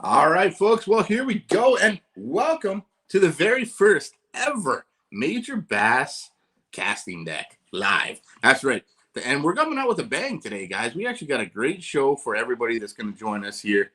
All right, folks. Well, here we go, and welcome to the very first ever Major Bass casting deck live. That's right. And we're coming out with a bang today, guys. We actually got a great show for everybody that's going to join us here.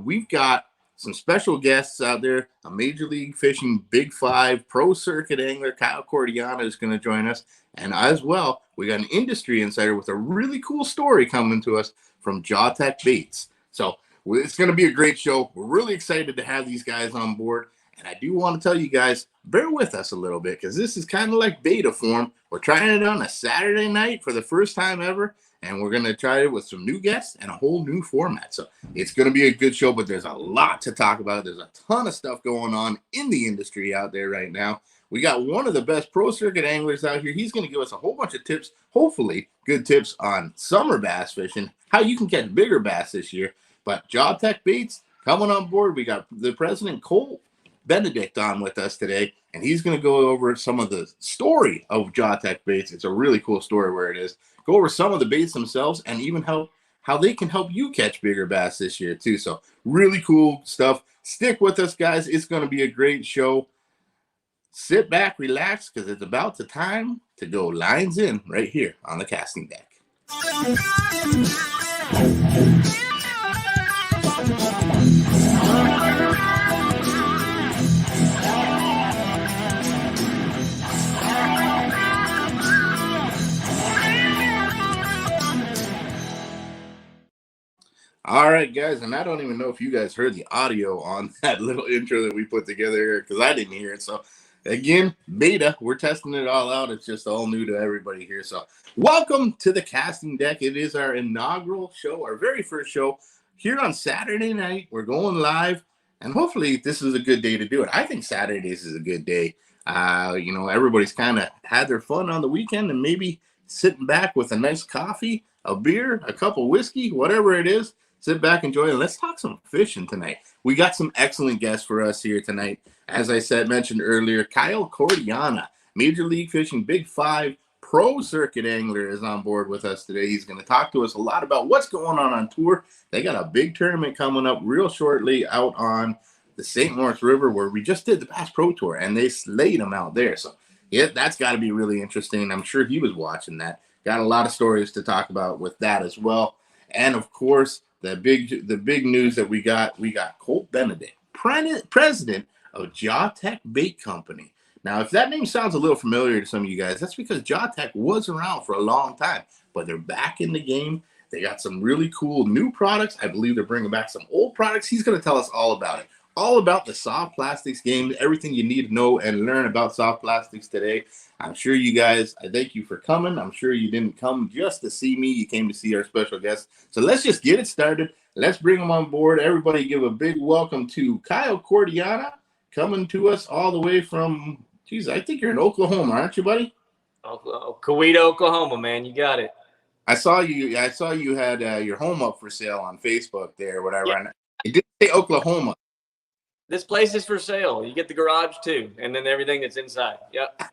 We've got some special guests out there. A Major League Fishing Big Five Pro Circuit angler, KYLE CORTIANA, is going to join us. And as well, we got an industry insider with a really cool story coming to us from JAWTEC Baits. So it's going to be a great show. We're really excited to have these guys on board. And I do want to tell you guys, bear with us a little bit because this is kind of like beta form. We're trying it on a Saturday night for the first time ever. And we're going to try it with some new guests and a whole new format. So it's going to be a good show, but there's a lot to talk about. There's a ton of stuff going on in the industry out there right now. We got one of the best pro circuit anglers out here. He's going to give us a whole bunch of tips, hopefully good tips on summer bass fishing, how you can catch bigger bass this year. But JAWTEC Baits coming on board. We got the president, Colt Benedict, on with us today, and he's going to go over some of the story of JAWTEC Baits. It's a really cool story where it is. Go over some of the baits themselves and even how they can help you catch bigger bass this year too. So really cool stuff. Stick with us, guys. It's going to be a great show. Sit back, relax, because it's about the time to go lines in right here on the casting deck. All right, guys, and I don't even know if you guys heard the audio on that little intro that we put together here because I didn't hear it. So, again, beta, we're testing it all out. It's just all new to everybody here. So, welcome to the casting deck. It is our inaugural show, our very first show here on Saturday night. We're going live, and hopefully this is a good day to do it. I think Saturdays is a good day. Everybody's kind of had their fun on the weekend and maybe sitting back with a nice coffee, a beer, a cup of whiskey, whatever it is. Sit back, enjoy, and let's talk some fishing tonight. We got some excellent guests for us here tonight. As I mentioned earlier, KYLE CORTIANA, Major League Fishing Big Five Pro Circuit angler, is on board with us today. He's going to talk to us a lot about what's going on tour. They got a big tournament coming up real shortly out on the St. Lawrence River where we just did the Bass Pro Tour, and they slayed them out there. So, yeah, that's got to be really interesting. I'm sure he was watching that. Got a lot of stories to talk about with that as well. And, of course, the big news that we got Colt Benedict, president of JAWTEC Bait Company. Now, if that name sounds a little familiar to some of you guys, that's because JAWTEC was around for a long time, but they're back in the game. They got some really cool new products. I believe they're bringing back some old products. He's going to tell us all about it. All about the soft plastics game, everything you need to know and learn about soft plastics today. I'm sure you guys, I thank you for coming. I'm sure you didn't come just to see me. You came to see our special guest. So let's just get it started. Let's bring them on board. Everybody give a big welcome to KYLE CORTIANA, coming to us all the way from, geez, I think you're in Oklahoma, aren't you, buddy? Coweta, Oklahoma, man. You got it. I saw you had your home up for sale on Facebook there, whatever. Yeah. It didn't say Oklahoma. This place is for sale. You get the garage too, and then everything that's inside. Yep.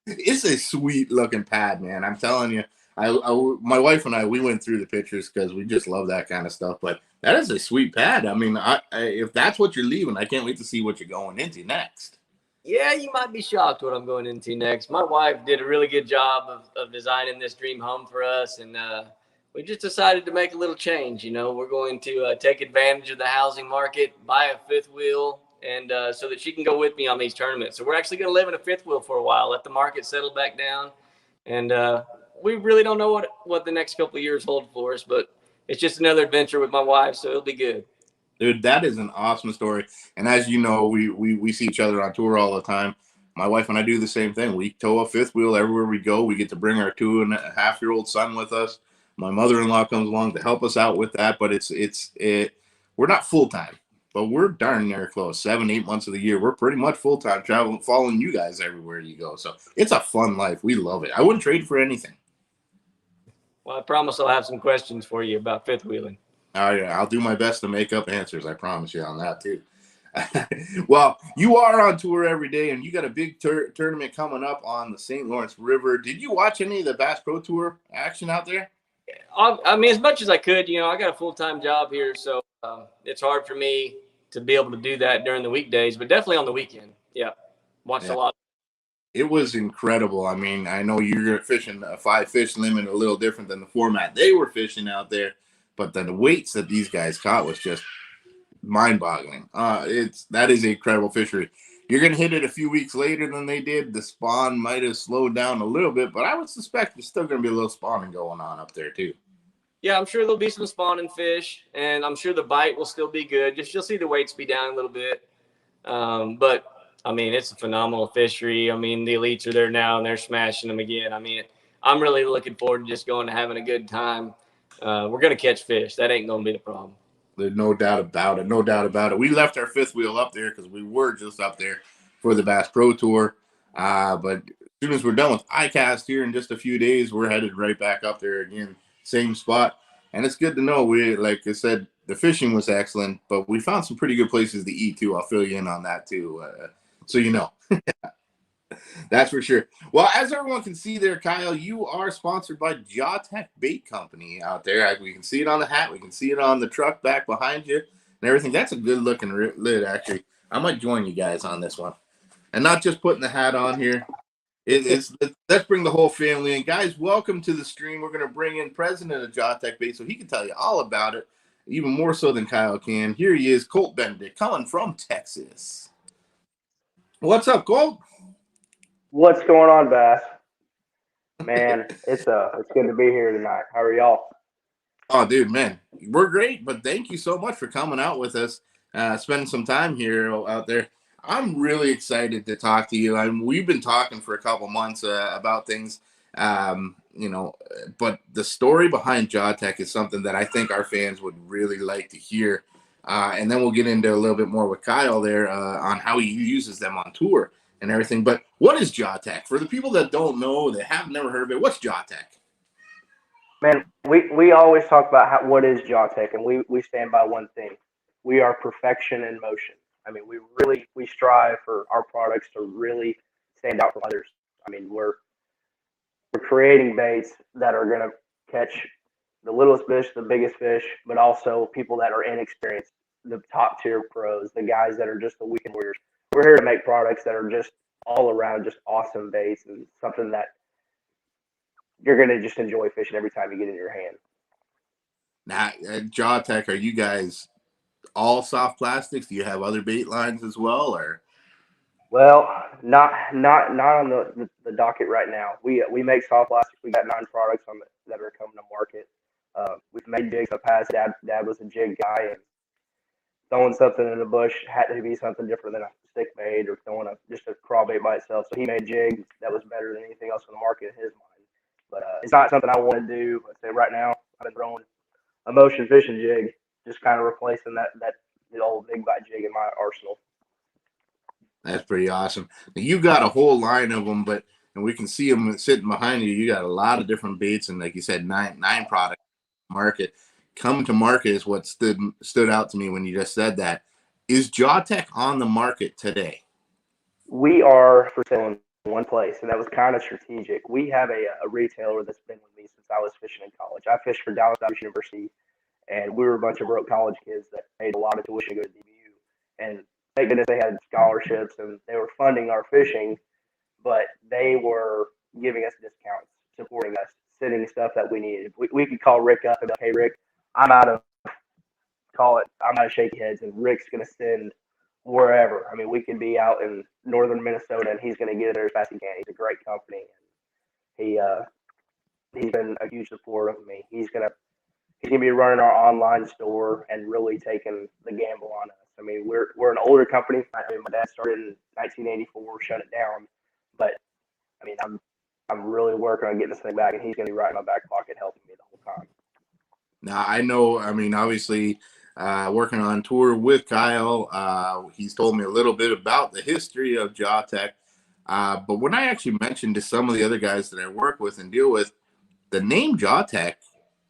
It's a sweet looking pad, man. I'm telling you. My wife and I, we went through the pictures because we just love that kind of stuff. But that is a sweet pad. I mean, if that's what you're leaving, I can't wait to see what you're going into next. Yeah, you might be shocked what I'm going into next. My wife did a really good job of designing this dream home for us, and we just decided to make a little change. We're going to take advantage of the housing market, buy a fifth wheel, and so that she can go with me on these tournaments. So we're actually going to live in a fifth wheel for a while, let the market settle back down. And we really don't know what the next couple of years hold for us, but it's just another adventure with my wife, so it'll be good. Dude, that is an awesome story. And as you know, we see each other on tour all the time. My wife and I do the same thing. We tow a fifth wheel everywhere we go. We get to bring our 2.5-year-old son with us. My mother-in-law comes along to help us out with that, but we're not full-time, but we're darn near close. 7-8 months of the year, we're pretty much full-time traveling, following you guys everywhere you go. So it's a fun life. We love it. I wouldn't trade for anything. Well, I promise I'll have some questions for you about fifth wheeling. Oh, yeah, I'll do my best to make up answers. I promise you on that, too. Well, you are on tour every day, and you got a big tournament coming up on the St. Lawrence River. Did you watch any of the Bass Pro Tour action out there? I mean, as much as I could, I got a full-time job here, so it's hard for me to be able to do that during the weekdays, but definitely on the weekend. Yeah, watched a lot. It was incredible. I mean, I know you're fishing a 5-fish limit, a little different than the format they were fishing out there, but then the weights that these guys caught was just mind-boggling. That is a incredible fishery. You're going to hit it a few weeks later than they did. The spawn might have slowed down a little bit, but I would suspect there's still going to be a little spawning going on up there too. Yeah, I'm sure there'll be some spawning fish, and I'm sure the bite will still be good. Just you'll see the weights be down a little bit. But, I mean, it's a phenomenal fishery. I mean, the elites are there now, and they're smashing them again. I mean, I'm really looking forward to just going and having a good time. We're going to catch fish. That ain't going to be the problem. There's no doubt about it. No doubt about it. We left our fifth wheel up there because we were just up there for the Bass Pro Tour. But as soon as we're done with ICAST here in just a few days, we're headed right back up there again, same spot. And it's good to know. Like I said, the fishing was excellent, but we found some pretty good places to eat too. I'll fill you in on that too, so you know. That's for sure. Well, as everyone can see there, Kyle, you are sponsored by JAWTEC Bait Company out there. We can see it on the hat. We can see it on the truck back behind you and everything. That's a good-looking lid, actually. I might join you guys on this one. And not just putting the hat on here. Let's bring the whole family in. Guys, welcome to the stream. We're going to bring in President of JAWTEC Bait so he can tell you all about it, even more so than Kyle can. Here he is, Colt Benedict, coming from Texas. What's up, Colt? What's going on, Bass? Man, it's good to be here tonight. How are y'all? Oh, dude, man, we're great. But thank you so much for coming out with us, spending some time here out there. I'm really excited to talk to you. We've been talking for a couple months about things, but the story behind JAWTEC is something that I think our fans would really like to hear. And then we'll get into a little bit more with Kyle there on how he uses them on tour and everything. But what is JAWTEC? For the people that don't know, that have never heard of it, what's JAWTEC? Man, we always talk about what is JAWTEC, and we stand by one thing. We are perfection in motion. I mean, we strive for our products to really stand out from others. I mean, we're creating baits that are going to catch the littlest fish, the biggest fish, but also people that are inexperienced, the top tier pros, the guys that are just the weekend warriors. We're here to make products that are just all around just awesome baits and something that you're going to just enjoy fishing every time you get it in your hand. Now, at JAWTEC, are you guys all soft plastics? Do you have other bait lines as well, or? Well, not on the docket right now. We make soft plastic. We got 9 products that are coming to market. We've made jigs in the past. Dad was a jig guy, and throwing something in the bush had to be something different than a stick bait or throwing just a craw bait by itself. So he made jigs that was better than anything else on the market in his mind. But it's not something I want to do. I'd say right now I've been throwing a motion fishing jig, just kind of replacing the old big bite jig in my arsenal. That's pretty awesome. You got a whole line of them, and we can see them sitting behind you. You got a lot of different baits, and like you said, nine products market. Come to market is what stood out to me when you just said that. Is JAWTEC on the market today? We are for sale in one place, and that was kind of strategic. We have a retailer that's been with me since I was fishing in college. I fished for Dallas University, and we were a bunch of broke college kids that paid a lot of tuition to go to DBU. And thank goodness they had scholarships, and they were funding our fishing, but they were giving us discounts, supporting us, sending stuff that we needed. We could call Rick up and be like, hey, Rick, I'm out of shaky heads, and Rick's going to send wherever. I mean, we could be out in northern Minnesota, and he's going to get there as fast as he can. He's a great company, and he's been a huge support of me. He's gonna be running our online store and really taking the gamble on us. I mean, we're an older company. I mean, my dad started in 1984, shut it down, but I mean, I'm really working on getting this thing back, and he's going to be right in my back pocket helping me the whole time. Now, I know, I mean, obviously, working on tour with Kyle, he's told me a little bit about the history of JAWTEC. But when I actually mentioned to some of the other guys that I work with and deal with, the name JAWTEC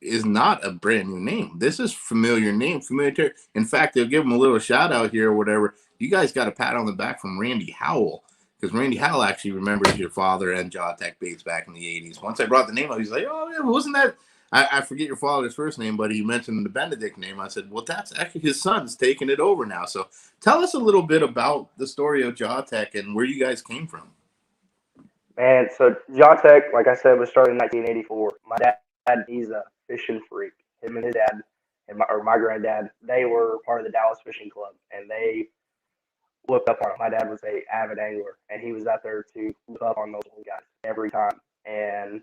is not a brand new name. This is familiar name, familiar. In fact, they'll give him a little shout out here or whatever. You guys got a pat on the back from Randy Howell, because Randy Howell actually remembers your father and JAWTEC baits back in the 80s. Once I brought the name up, he's like, oh, yeah, wasn't that I forget your father's first name, but he mentioned the Benedict name. I said, well, that's actually his son's taking it over now. So tell us a little bit about the story of JAWTEC and where you guys came from. Man, so JAWTEC, like I said, was started in 1984. My dad, he's a fishing freak. Him and his dad, and my granddad, they were part of the Dallas Fishing Club, and they looked up on it. My dad was a avid angler, and he was out there to look up on those old guys every time. And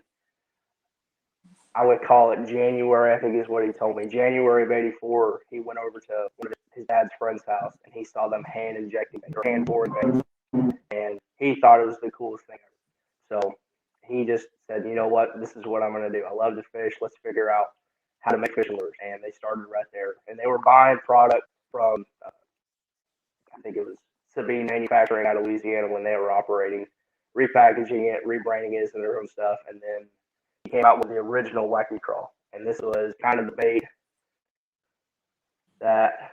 I would call it January, I think is what he told me. January of '84, he went over to one of his dad's friend's house, and he saw them hand injecting or hand boring baits, and he thought it was the coolest thing ever. So he just said, you know what, this is what I'm going to do. I love to fish. Let's figure out how to make fishing lures. And they started right there. And they were buying product from, I think it was Sabine Manufacturing out of Louisiana when they were operating, repackaging it, rebranding it as their own stuff. And then he came out with the original Wacky Craw. And this was kind of the bait that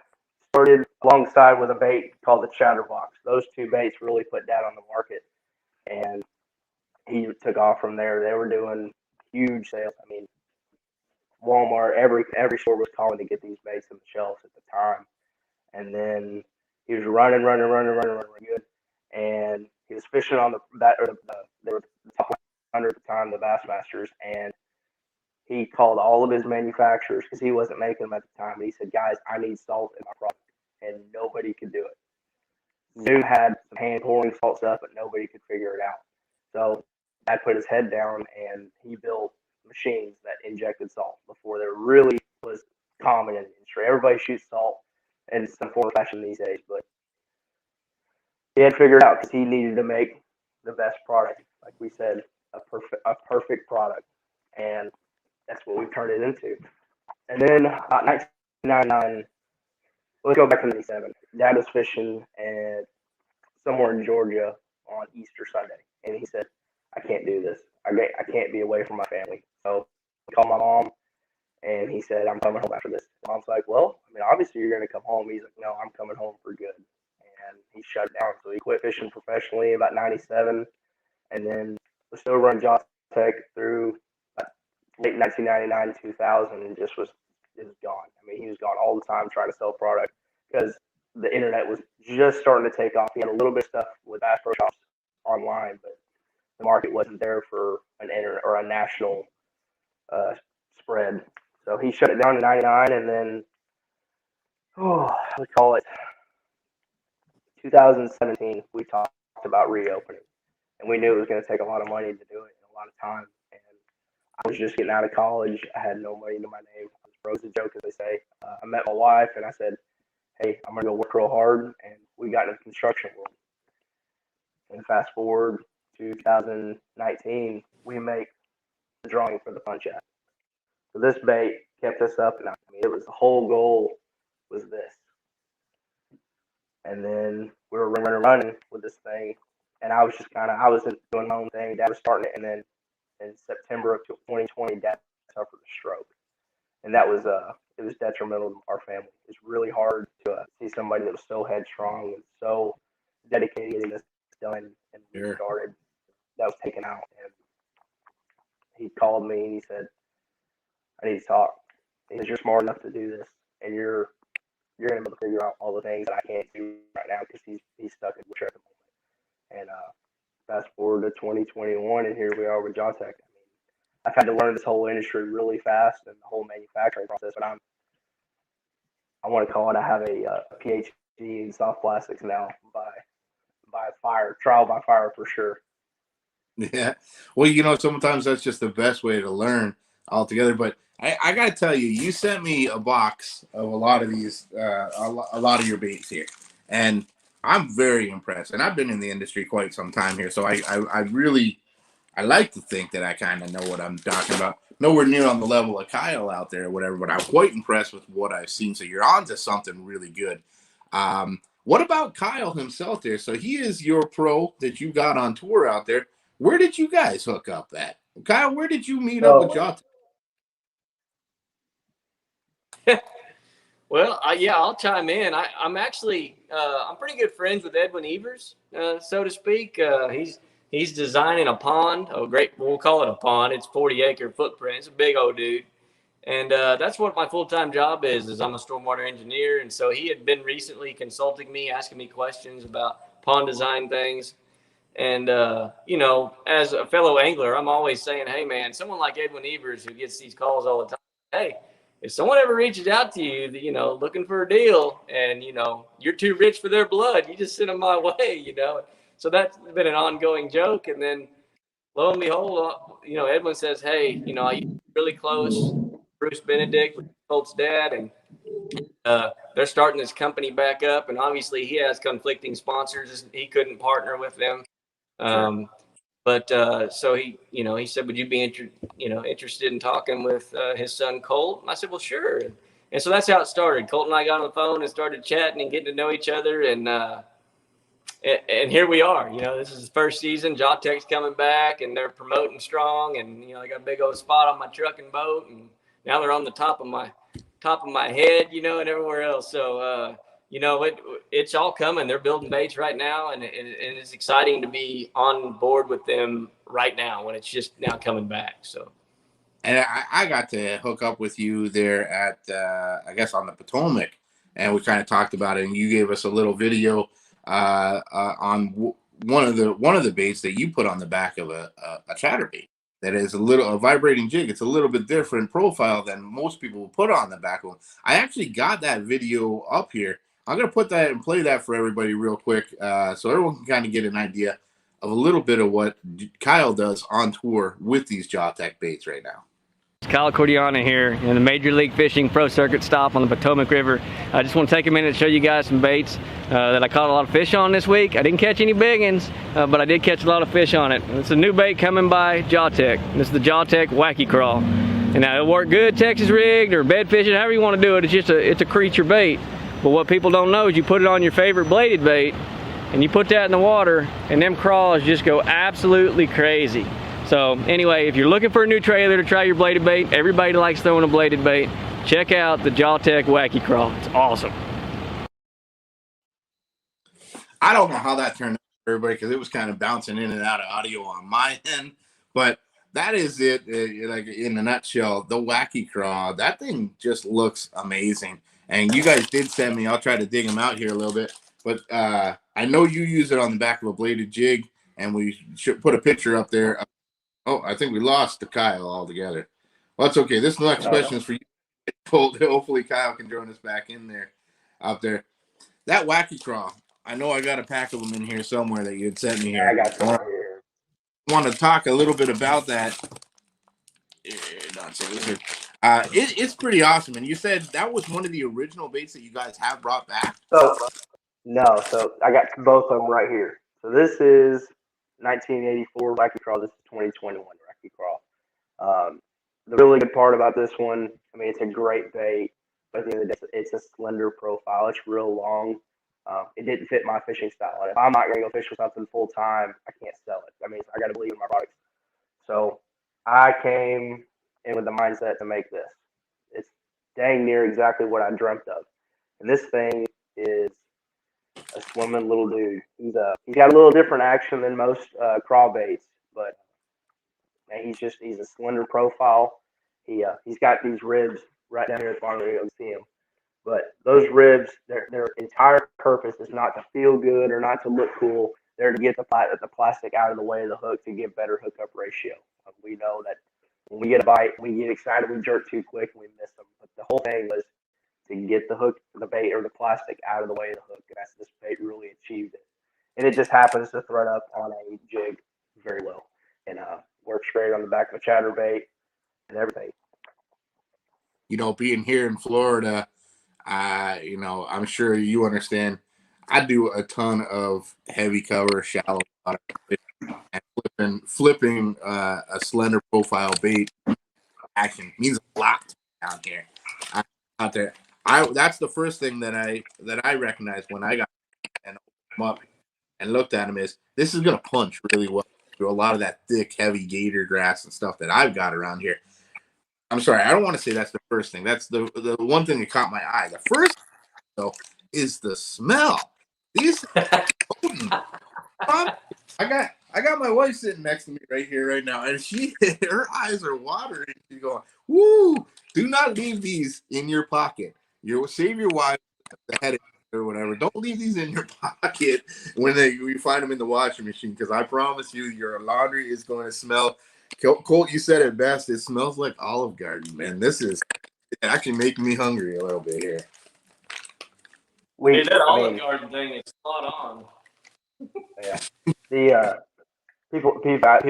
started alongside with a bait called the Chatterbox. Those two baits really put Dad on the market. And he took off from there. They were doing huge sales. I mean, Walmart, every store was calling to get these baits on the shelves at the time. And then he was running good. And he was fishing on they were the top 100 at the time, the Bassmasters. And he called all of his manufacturers because he wasn't making them at the time. And he said, guys, I need salt in my product. And nobody could do it. Dude had some hand pouring salt stuff, but nobody could figure it out. So Dad put his head down and he built machines that injected salt before there really was common in the industry. Everybody shoots salt in some form or fashion these days, but he had figured it out because he needed to make the best product. Like we said, a perfect product, and that's what we turned it into. And then 1999, let's go back to 97. Dad was fishing and somewhere in Georgia on Easter Sunday, and he said, I can't do this. I can't be away from my family. So I called my mom, and he said, I'm coming home after this. Mom's like, well, I mean, obviously you're going to come home. He's like, no, I'm coming home for good. And he shut it down. So he quit fishing professionally about 97, and then was still running JAWTEC through late 1999, 2000, and just was gone. I mean, he was gone all the time trying to sell product because the internet was just starting to take off. He had a little bit of stuff with Bass Pro Shops online, but the market wasn't there for an internet or a national spread. So he shut it down in 99, and then, we call it 2017, we talked about reopening. And we knew it was going to take a lot of money to do it and a lot of time. And I was just getting out of college. I had no money to my name. I was broke as a joke, as they say. I met my wife, and I said, hey, I'm going to go work real hard. And we got into the construction world. And fast forward to 2019, we make the drawing for the punch out. So this bait kept us up, and I mean, it was the whole goal was this. And then we were running with this thing, and I was just I was doing my own thing. Dad was starting it, and then in September of 2020, Dad suffered a stroke, and that was it was detrimental to our family. It's really hard to see somebody that was so headstrong and so dedicated to getting this done and started that was taken out. And he called me and he said, I need to talk. He said, you're smart enough to do this, and you're going to be able to figure out all the things that I can't do right now because he's stuck in wheelchair at the moment. And fast forward to 2021, and here we are with JAWTEC. I mean, I've had to learn this whole industry really fast and the whole manufacturing process, but I want to call it, I have a PhD in soft plastics now by fire, trial by fire for sure. Yeah. Well, sometimes that's just the best way to learn altogether. But I got to tell you, you sent me a box of a lot of these, a lot of your baits here. And I'm very impressed. And I've been in the industry quite some time here. So I like to think that I kind of know what I'm talking about. Nowhere near on the level of Kyle out there or whatever, but I'm quite impressed with what I've seen. So you're on to something really good. What about Kyle himself there? So he is your pro that you got on tour out there. Where did you guys hook up at? Kyle, where did you meet up with JAWTEC? Well, yeah, I'll chime in. I'm actually I'm pretty good friends with Edwin Evers, so to speak. He's designing a pond. Oh, great! We'll call it a pond. It's 40-acre footprint. It's a big old dude. And that's what my full-time job is I'm a stormwater engineer. And so he had been recently consulting me, asking me questions about pond design things. And, you know, as a fellow angler, I'm always saying, hey, man, someone like Edwin Evers who gets these calls all the time, hey, if someone ever reaches out to you, you know, looking for a deal and, you know, you're too rich for their blood, you just send them my way, you know. So that's been an ongoing joke. And then lo and behold, you know, Edwin says, hey, you know, I used to be really close Bruce Benedict, Colt's dad, and they're starting this company back up. And obviously he has conflicting sponsors. He couldn't partner with them. But so he, you know, he said, would you be interested in talking with his son Colt? And I said, well, sure. And so that's how it started. Colt and I got on the phone and started chatting and getting to know each other. And here we are. You know, this is the first season. JAWTEC's coming back, and they're promoting strong. And you know, I got a big old spot on my truck and boat, and now they're on the top of my head, you know, and everywhere else. So you know, it's all coming. They're building baits right now, and it's exciting to be on board with them right now when it's just now coming back. So. And I got to hook up with you there at, I guess, on the Potomac, and we kind of talked about it. And you gave us a little video on one of the baits that you put on the back of a chatterbait. That is a vibrating jig. It's a little bit different profile than most people will put on the back of them. I actually got that video up here. I'm gonna put that and play that for everybody real quick, so everyone can kind of get an idea of a little bit of what Kyle does on tour with these JAWTEC baits right now. KYLE CORTIANA here in the Major League Fishing Pro Circuit stop on the Potomac River. I just want to take a minute to show you guys some baits that I caught a lot of fish on this week. I didn't catch any big ones, but I did catch a lot of fish on it. It's a new bait coming by JAWTEC. This is the JAWTEC Wacky Craw. And now it'll work good Texas rigged or bed fishing, however you want to do it. It's a creature bait. But what people don't know is you put it on your favorite bladed bait and you put that in the water and them craws just go absolutely crazy. So anyway, if you're looking for a new trailer to try your bladed bait, everybody likes throwing a bladed bait, check out the JAWTEC Wacky Craw. It's awesome. I don't know how that turned out for everybody because it was kind of bouncing in and out of audio on my end, but that is it, like in a nutshell, the Wacky Craw. That thing just looks amazing. And you guys did send me, I'll try to dig them out here a little bit, but I know you use it on the back of a bladed jig, and we should put a picture up there. Oh, I think we lost the Kyle altogether. Well, that's okay. This next question is for you, Colt. Hopefully Kyle can join us back in there, out there. That Wacky Craw, I know I got a pack of them in here somewhere that you had sent me here. I got some here. Want to talk a little bit about that. It's pretty awesome. And you said that was one of the original baits that you guys have brought back? So I got both of them right here. So this is 1984 Wacky Craw. This is 2021 Wacky Craw. The really good part about this one, I mean, it's a great bait, but at the end of the day, it's a slender profile. It's real long. It didn't fit my fishing style. If I'm not going to go fish with something full time, I can't sell it. I mean, I got to believe in my products. So I came in with the mindset to make this. It's dang near exactly what I dreamt of. And this thing is a swimming little dude. He's got a little different action than most craw baits, but man, he's a slender profile. He's got these ribs right down here at the bottom. You can see him, but those ribs, their entire purpose is not to feel good or not to look cool. They're to get the plastic out of the way of the hook to get better hookup ratio. We know that when we get a bite, we get excited, we jerk too quick, and we miss them. But the whole thing was to get the hook, the bait, or the plastic out of the way of the hook. And that's this bait really achieved it. And it just happens to thread up on a jig very well. And works great on the back of a chatterbait and everything. You know, being here in Florida, you know, I'm sure you understand, I do a ton of heavy cover, shallow water, and flipping a slender profile bait action means a lot out here. Out there, that's the first thing that I recognized when I got and opened them up and looked at them is this is gonna punch really well through a lot of that thick, heavy gator grass and stuff that I've got around here. I'm sorry, I don't want to say that's the first thing. That's the one thing that caught my eye. The first though is the smell. These I got my wife sitting next to me right here right now, and her eyes are watering. She's going, "Woo!" Do not leave these in your pocket. Save your wife the headache or whatever. Don't leave these in your pocket when you find them in the washing machine, because I promise you, your laundry is going to smell. Colt, you said it best. It smells like Olive Garden, man. This is actually making me hungry a little bit here. Dude, that Olive Garden thing is spot on. Yeah. The people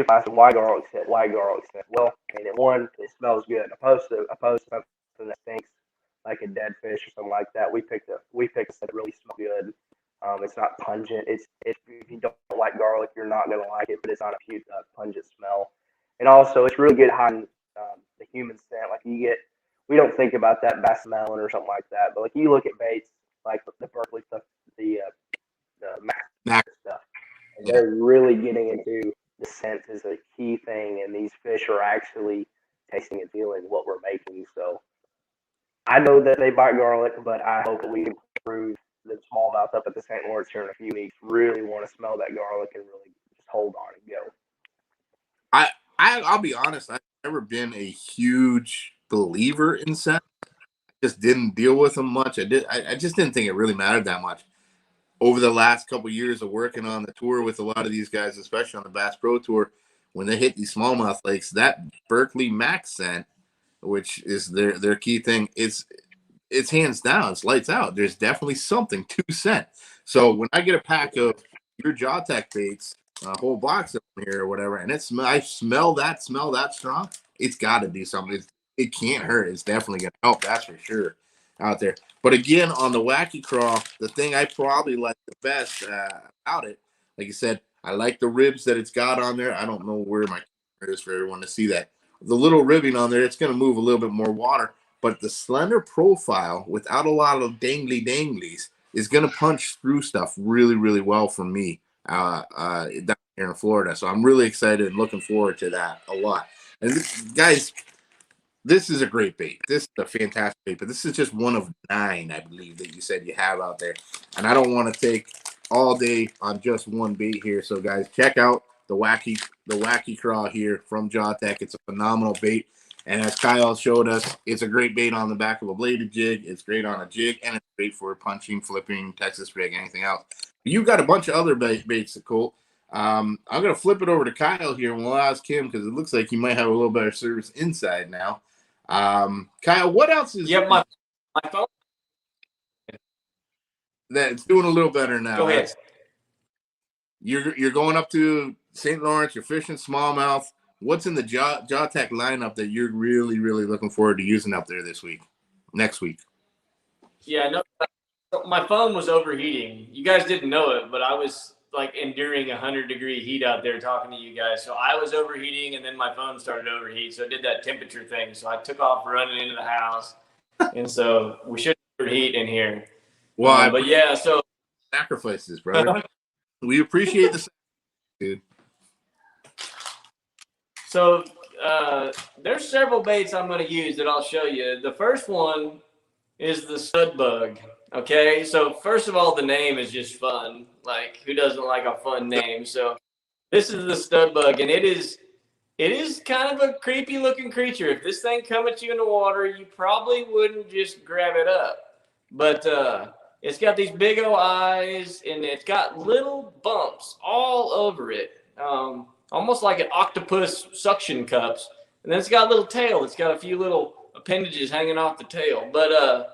ask why garlic scent. Why garlic scent? Well, I mean, one, it smells good. Opposed to something that stinks, like a dead fish or something like that. We picked a scent that really smells good. It's not pungent. If you don't like garlic, you're not gonna like it, but it's not a pungent smell. And also, it's really good hiding the human scent. Like we don't think about that bass melon or something like that, but like you look at baits like the Berkeley stuff, the Mac stuff. And they're really getting into the scent is a key thing, and these fish are actually tasting and feeling what we're making. So I know that they bite garlic, but I hope that we can prove the smallmouth up at the St. Lawrence here in a few weeks really want to smell that garlic and really just hold on and go. I'll be honest, I've never been a huge believer in scent. I just didn't deal with them much. I just didn't think it really mattered that much. Over the last couple of years of working on the tour with a lot of these guys, especially on the Bass Pro Tour, when they hit these smallmouth lakes, that Berkeley Mac scent, which is their key thing, it's hands down, it's lights out. There's definitely something to scent. So when I get a pack of your JAWTEC baits, a whole box of them here or whatever, and I smell that strong, it's got to do something. It can't hurt. It's definitely going to help, that's for sure, out there. But again, on the Wacky Craw, the thing I probably like the best about it, like you said, I like the ribs that it's got on there. I don't know where my camera is for everyone to see that. The little ribbing on there, it's going to move a little bit more water, but the slender profile without a lot of danglies is going to punch through stuff really, really well for me down here in Florida. So I'm really excited and looking forward to that a lot. And guys, this is a great bait. This is a fantastic bait, but this is just one of 9, I believe, that you said you have out there. And I don't want to take all day on just one bait here. So guys, check out the Wacky Craw here from JAWTEC. It's a phenomenal bait. And as Kyle showed us, it's a great bait on the back of a bladed jig. It's great on a jig, and it's great for punching, flipping, Texas rig, anything else. You got a bunch of other baits, Colt. I'm going to flip it over to Kyle here, and we'll ask him, because it looks like he might have a little better service inside now. Kyle, what else is my phone that's doing a little better now? Go ahead. You're going up to St. Lawrence, you're fishing smallmouth. What's in the JAWTEC lineup that you're really, really looking forward to using up there next week? Yeah, no, my phone was overheating. You guys didn't know it, but I was like enduring 100-degree heat out there talking to you guys. So I was overheating, and then my phone started to overheat. So it did that temperature thing. So I took off running into the house, and so we should overheat in here. Well, but yeah, so sacrifices, brother. We appreciate the dude. So there's several baits I'm going to use that I'll show you. The first one is the Stunt Bug. Okay, so first of all, the name is just fun. Like, who doesn't like a fun name? So this is the Stunt Bug, and it is kind of a creepy looking creature. If this thing come at you in the water, you probably wouldn't just grab it up. But it's got these big old eyes, and it's got little bumps all over it. Almost like an octopus suction cups. And then it's got a little tail. It's got a few little appendages hanging off the tail. But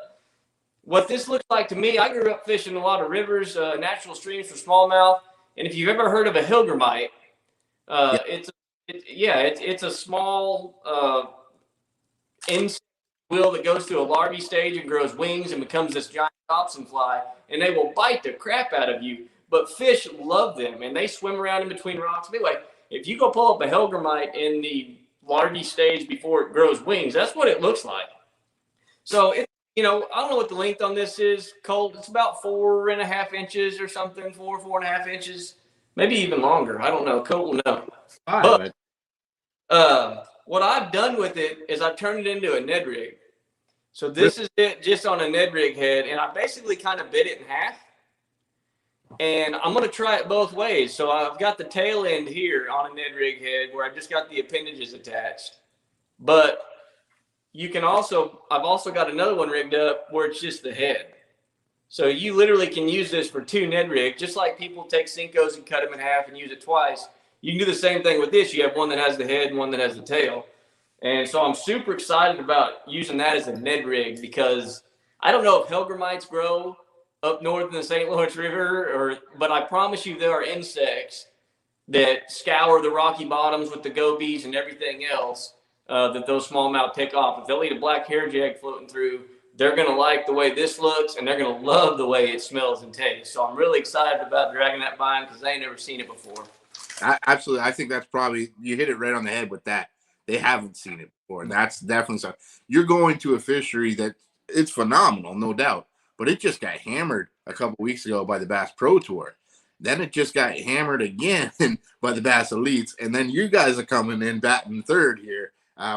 what this looks like to me, I grew up fishing a lot of rivers, natural streams for smallmouth. And if you've ever heard of a hilgermite, it's a small insect wheel that goes through a larvae stage and grows wings and becomes this giant Dobson fly. And they will bite the crap out of you. But fish love them, and they swim around in between rocks. Anyway, if you go pull up a hilgermite in the larvae stage before it grows wings, that's what it looks like. So, I don't know what the length on this is, Colt. It's about 4.5 inches or something, 4.5 inches, maybe even longer. I don't know. Colt will know. But what I've done with it is I've turned it into a Ned rig. So this is it just on a Ned rig head, and I basically kind of bit it in half. And I'm going to try it both ways. So I've got the tail end here on a Ned rig head where I just got the appendages attached. But I've also got another one rigged up where it's just the head. So you literally can use this for 2 Ned rigs, just like people take Cincos and cut them in half and use it twice. You can do the same thing with this. You have one that has the head and one that has the tail. And so I'm super excited about using that as a Ned rig because I don't know if hellgrammites grow up north in the St. Lawrence River, but I promise you there are insects that scour the rocky bottoms with the gobies and everything else that those smallmouth pick off. If they'll eat a black hairjag floating through, they're going to like the way this looks, and they're going to love the way it smells and tastes. So I'm really excited about dragging that by because they ain't never seen it before. Absolutely. I think that's probably, you hit it right on the head with that. They haven't seen it before. And that's definitely something. You're going to a fishery that it's phenomenal, no doubt. But it just got hammered a couple weeks ago by the Bass Pro Tour. Then it just got hammered again by the Bass Elites. And then you guys are coming in batting third here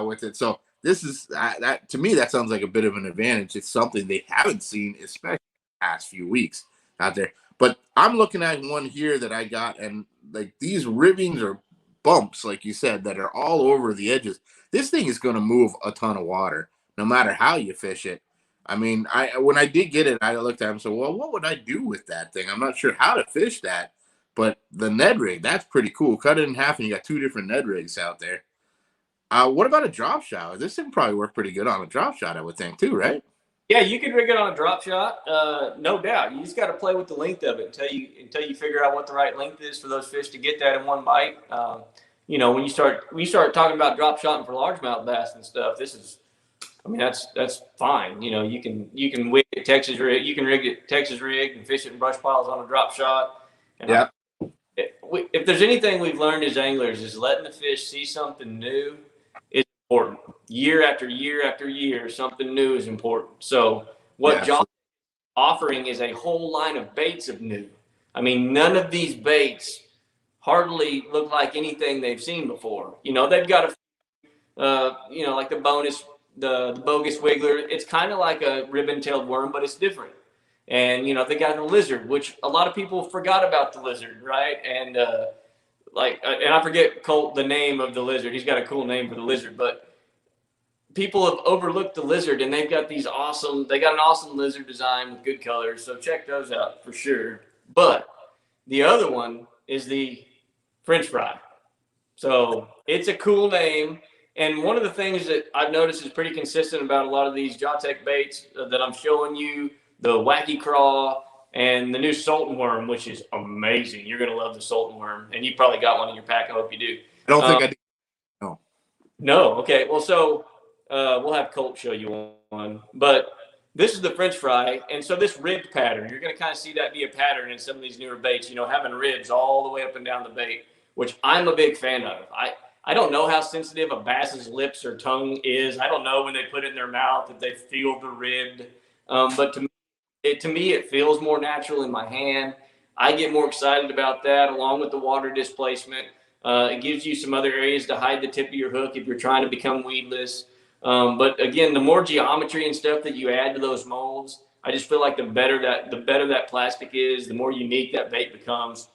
with it. So this is, that to me, that sounds like a bit of an advantage. It's something they haven't seen, especially the past few weeks out there. But I'm looking at one here that I got, and like these ribbings or bumps, like you said, that are all over the edges. This thing is going to move a ton of water, no matter how you fish it. I mean, when I did get it, I looked at him and said, well, what would I do with that thing? I'm not sure how to fish that. But the Ned rig, that's pretty cool. Cut it in half, and you got 2 different Ned rigs out there. What about a drop shot? This thing probably work pretty good on a drop shot, I would think, too, right? Yeah, you could rig it on a drop shot, no doubt. You just got to play with the length of it until you figure out what the right length is for those fish to get that in one bite. You know, when you start talking about drop shotting for largemouth bass and stuff, that's fine. You know, you can wig it Texas rig, you can rig it Texas rig and fish it in brush piles on a drop shot. And yeah. If there's anything we've learned as anglers is letting the fish see something new is important. Year after year after year, something new is important. So what JAWTEC offering is a whole line of baits of new. I mean, none of these baits hardly look like anything they've seen before. You know, they've got like the Bogus Wiggler. It's kind of like a ribbon-tailed worm, but it's different. And, you know, they got the lizard, which a lot of people forgot about the lizard, right? And, and I forget Colt, the name of the lizard. He's got a cool name for the lizard, but people have overlooked the lizard, and they got an awesome lizard design with good colors. So check those out for sure. But the other one is the French fry. So it's a cool name. And one of the things that I've noticed is pretty consistent about a lot of these JAWTEC baits that I'm showing you, the Wacky Craw and the new Sultan worm, which is amazing. You're going to love the Sultan worm. And you probably got one in your pack. I hope you do. I don't think I do. No. No. Okay. Well, so we'll have Colt show you one. But this is the French fry. And so this ribbed pattern, you're going to kind of see that be a pattern in some of these newer baits, you know, having ribs all the way up and down the bait, which I'm a big fan of. I don't know how sensitive a bass's lips or tongue is. I don't know when they put it in their mouth if they feel the ribbed. But to me, it feels more natural in my hand. I get more excited about that along with the water displacement. It gives you some other areas to hide the tip of your hook if you're trying to become weedless. But again, the more geometry and stuff that you add to those molds, I just feel like the better that plastic is, the more unique that bait becomes.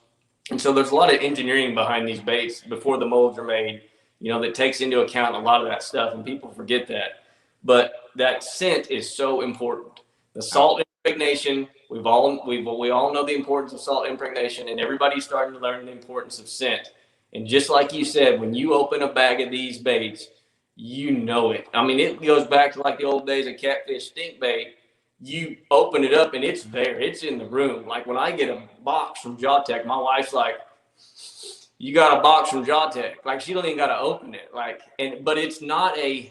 And so there's a lot of engineering behind these baits before the molds are made, you know, that takes into account a lot of that stuff, and people forget that. But that scent is so important. The salt impregnation, we all know the importance of salt impregnation, and everybody's starting to learn the importance of scent. And just like you said, when you open a bag of these baits, you know it. I mean, it goes back to like the old days of catfish stink bait. You open it up and it's there. It's in the room. Like when I get a box from JAWTEC, my wife's like, you got a box from JAWTEC. Like she don't even got to open it. But it's not an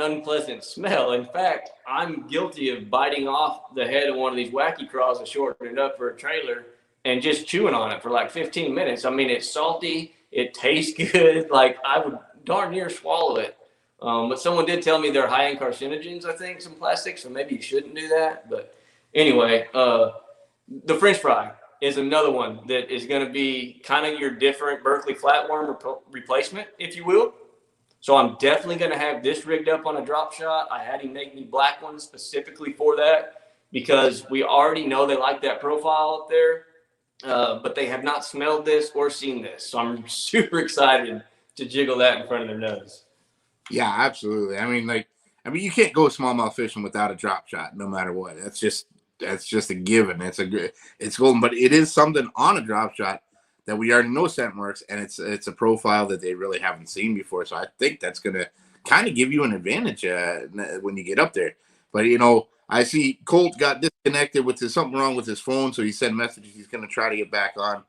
unpleasant smell. In fact, I'm guilty of biting off the head of one of these Wacky Craws and shortening it up for a trailer and just chewing on it for like 15 minutes. I mean, it's salty. It tastes good. Like I would darn near swallow it. But someone did tell me they're high in carcinogens, I think, some plastics, so maybe you shouldn't do that. But anyway, the French fry is another one that is going to be kind of your different Berkeley flatworm replacement, if you will. So I'm definitely going to have this rigged up on a drop shot. I had him make me black ones specifically for that because we already know they like that profile up there, but they have not smelled this or seen this. So I'm super excited to jiggle that in front of their nose. Yeah, absolutely. I mean, like I mean, you can't go smallmouth fishing without a drop shot, no matter what. That's just a given. It's golden, but it is something on a drop shot that we already know scent works, and it's a profile that they really haven't seen before. So I think that's gonna kind of give you an advantage when you get up there. But I see Colt got disconnected with something wrong with his phone, so he sent messages. He's gonna try to get back on.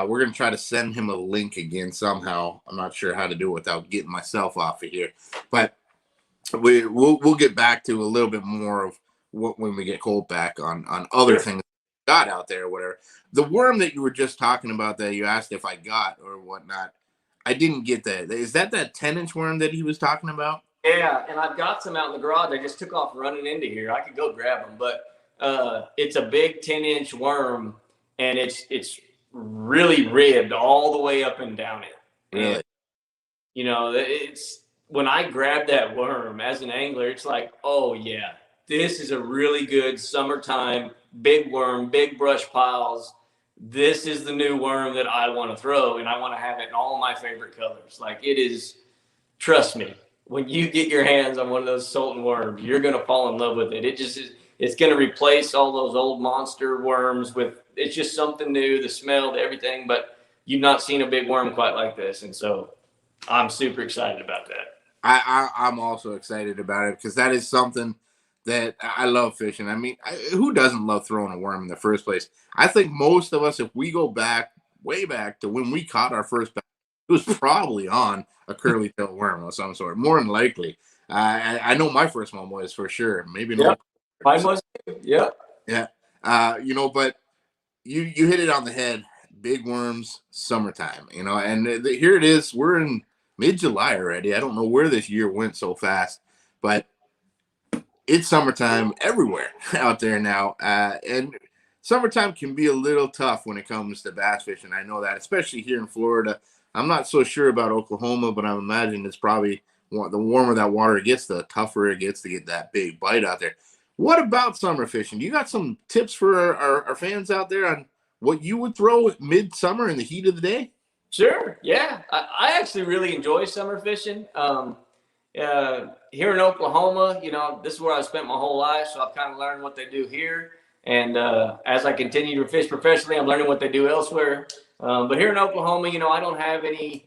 We're gonna try to send him a link again somehow. I'm not sure how to do it without getting myself off of here, but we'll get back to a little bit more of what when we get Colt back on other things got out there or whatever. The worm that you were just talking about that you asked if I got or whatnot, I didn't get that. Is that 10-inch worm that he was talking about? Yeah, and I've got some out in the garage. I just took off running into here. I could go grab them, but it's a big 10-inch worm, and it's really ribbed all the way up and down it. Really? And, it's when I grab that worm as an angler, it's like, oh yeah, this is a really good summertime big worm, big brush piles. This is the new worm that I want to throw, and I want to have it in all my favorite colors. Like it is, trust me, when you get your hands on one of those Sultan worms, you're going to fall in love with it. It just is, it's going to replace all those old monster worms with, it's just something new, the smell, the everything, but you've not seen a big worm quite like this. And so I'm super excited about that. I'm also excited about it because that is something that I love fishing. I mean, who doesn't love throwing a worm in the first place? I think most of us, if we go back, way back to when we caught our first bass, it was probably on a curly tail worm of some sort, more than likely. I know my first one was for sure. Maybe not. Mine was. Yeah. Yeah. But you hit it on the head. Big worms, summertime, and here it is. We're in mid-July already. I don't know where this year went so fast, but it's summertime everywhere out there now. And summertime can be a little tough when it comes to bass fishing. I know that, especially here in Florida. I'm not so sure about Oklahoma, but I imagine it's probably the warmer that water gets, the tougher it gets to get that big bite out there. What about summer fishing? You got some tips for our fans out there on what you would throw midsummer in the heat of the day? Sure. Yeah. I actually really enjoy summer fishing. Here in Oklahoma, this is where I spent my whole life. So I've kind of learned what they do here. And as I continue to fish professionally, I'm learning what they do elsewhere. But here in Oklahoma, I don't have any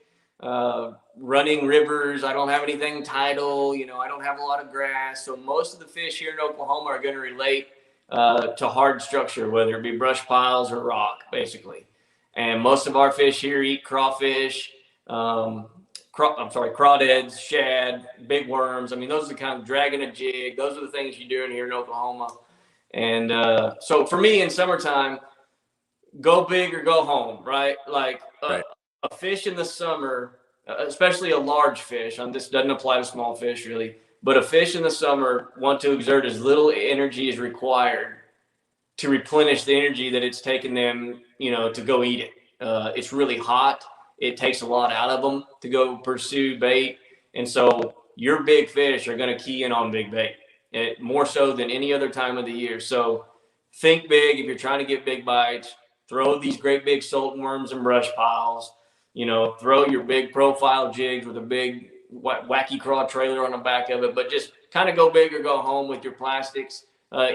running rivers. I don't have anything tidal. I don't have a lot of grass. So most of the fish here in Oklahoma are going to relate to hard structure, whether it be brush piles or rock, basically. And most of our fish here eat crawfish, crawdads, shad, big worms. I mean, those are the kind of dragging a jig. Those are the things you're doing here in Oklahoma. And so for me in summertime, go big or go home, right? Like a fish in the summer, especially a large fish, this doesn't apply to small fish really, but a fish in the summer want to exert as little energy as required to replenish the energy that it's taken them, to go eat it. It's really hot. It takes a lot out of them to go pursue bait. And so your big fish are going to key in on big bait, more so than any other time of the year. So think big. If you're trying to get big bites, throw these great big Sultan worms and brush piles, throw your big profile jigs with a big Wacky Craw trailer on the back of it, but just kind of go big or go home with your plastics.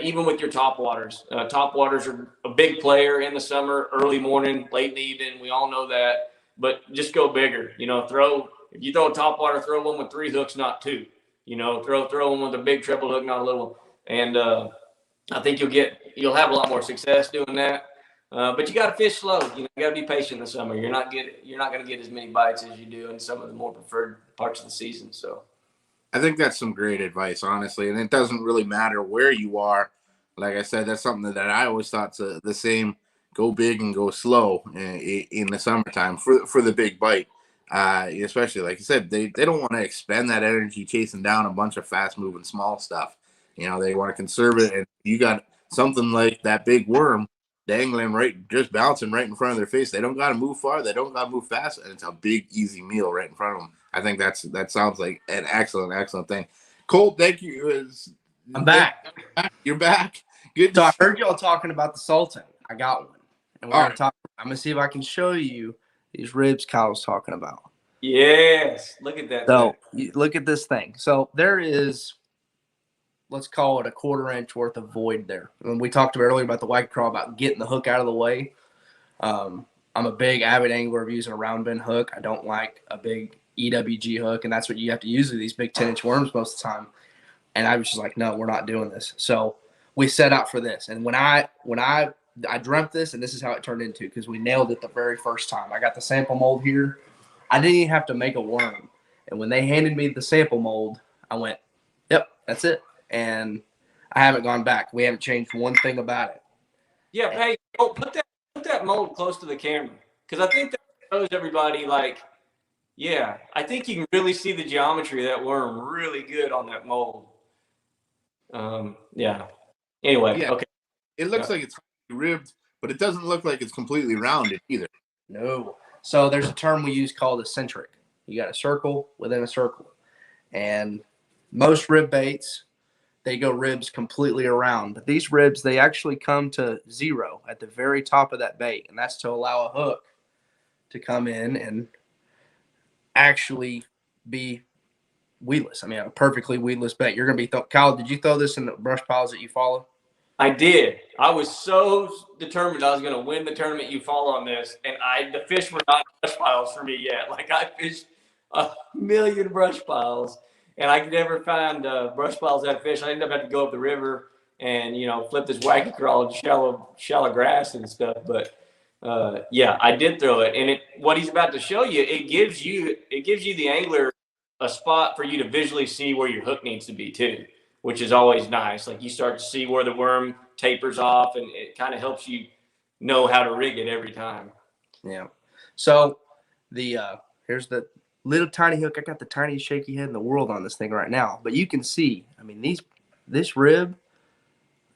Even with your top waters. Top waters are a big player in the summer, early morning, late in the evening. We all know that. But just go bigger. If you throw a top water, throw one with 3 hooks, not 2. Throw one with a big treble hook, not a little one. And I think you'll have a lot more success doing that. But you got to fish slow. You got to be patient in the summer. You're not going to get as many bites as you do in some of the more preferred parts of the season. So. I think that's some great advice, honestly, and it doesn't really matter where you are. Like I said, that's something that I always thought the same: go big and go slow in the summertime for the big bite. Especially like you said, they don't want to expend that energy chasing down a bunch of fast moving small stuff. They want to conserve it, and you got something like that big worm dangling just bouncing right in front of their face. They don't got to move far. They don't got to move fast, and it's a big easy meal right in front of them. I think that sounds like an excellent thing. Colt, thank you. I'm back. You're back. Good. So I heard y'all talking about the Sultan. I got one. And we're gonna talk. I'm gonna see if I can show you these ribs Kyle was talking about. Yes. Look at that. So look at this thing. So there is let's call it a 1/4 inch worth of void there. And we talked earlier about the Wacky Craw, about getting the hook out of the way. I'm a big avid angler of using a round bend hook. I don't like a big EWG hook, and that's what you have to use with these big 10-inch worms most of the time. And I was just like, no, we're not doing this. So we set out for this. And when I dreamt this, and this is how it turned into, because we nailed it the very first time. I got the sample mold here. I didn't even have to make a worm. And when they handed me the sample mold, I went, yep, that's it. And I haven't gone back. We haven't changed one thing about it. Yeah, hey, put that mold close to the camera, because I think that shows everybody, like, yeah, I think you can really see the geometry of that worm really good on that mold. Yeah. Anyway, Yeah. okay. It looks like it's ribbed, but it doesn't look like it's completely rounded either. No. So there's a term we use called eccentric. You got a circle within a circle. And most rib baits, they go ribs completely around. But these ribs, they actually come to 0 at the very top of that bait. And that's to allow a hook to come in and actually be weedless. I mean, a perfectly weedless bait. You're going to be Kyle, did you throw this in the brush piles that you follow? I did. I was so determined I was going to win the tournament you follow on this, and the fish were not brush piles for me yet. Like, I fished 1,000,000 brush piles, and I could never find brush piles that fish. I ended up having to go up the river and, you know, flip this Wacky Crawl in shallow grass and stuff. But yeah, I did throw it, and what he's about to show you, it gives you the angler a spot for you to visually see where your hook needs to be too, which is always nice. Like, you start to see where the worm tapers off, and it kind of helps you know how to rig it every time. Yeah. So here's the little tiny hook. I got the tiniest shaky head in the world on this thing right now, but you can see, I mean, this rib,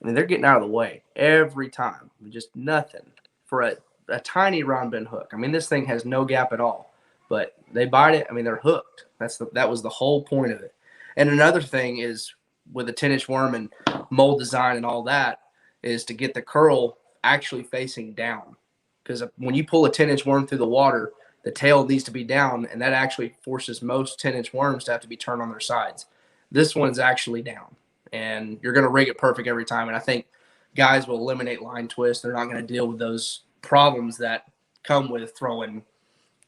I mean, they're getting out of the way every time. Just nothing for a tiny round bend hook. I mean, this thing has no gap at all, but they bite it. I mean, they're hooked. That was the whole point of it. And another thing is, with a 10-inch worm and mold design and all that, is to get the curl actually facing down. Because when you pull a 10-inch worm through the water, the tail needs to be down, and that actually forces most 10-inch worms to have to be turned on their sides. This one's actually down, and you're going to rig it perfect every time. And I think guys will eliminate line twist. They're not going to deal with those problems that come with throwing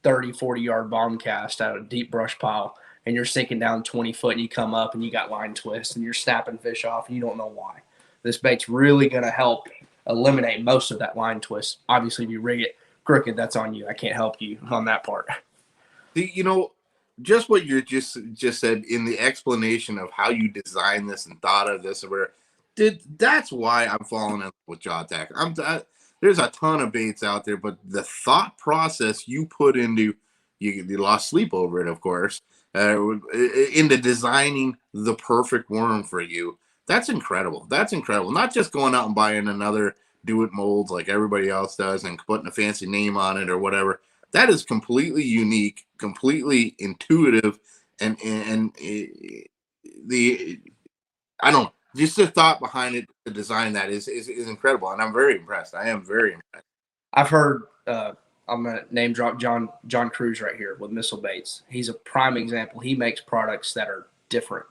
30, 40-yard bomb cast out of a deep brush pile, and you're sinking down 20 foot, and you come up and you got line twist, and you're snapping fish off, and you don't know why. This bait's really going to help eliminate most of that line twist. Obviously, if you rig it crooked, that's on you. I can't help you on that part. You know, just what you just said in the explanation of how you designed this and thought of this, that's why I'm falling in love with JAWTEC. There's a ton of baits out there, but the thought process you put into, you lost sleep over it, of course, into designing the perfect worm for you. That's incredible. That's incredible. Not just going out and buying another do-it molds like everybody else does and putting a fancy name on it or whatever. That is completely unique, completely intuitive, and I don't know, just the thought behind it, the design that is incredible, and I'm very impressed. I am very impressed. I've heard I'm gonna name drop John Cruz right here with Missile Baits. He's a prime example. He makes products that are different,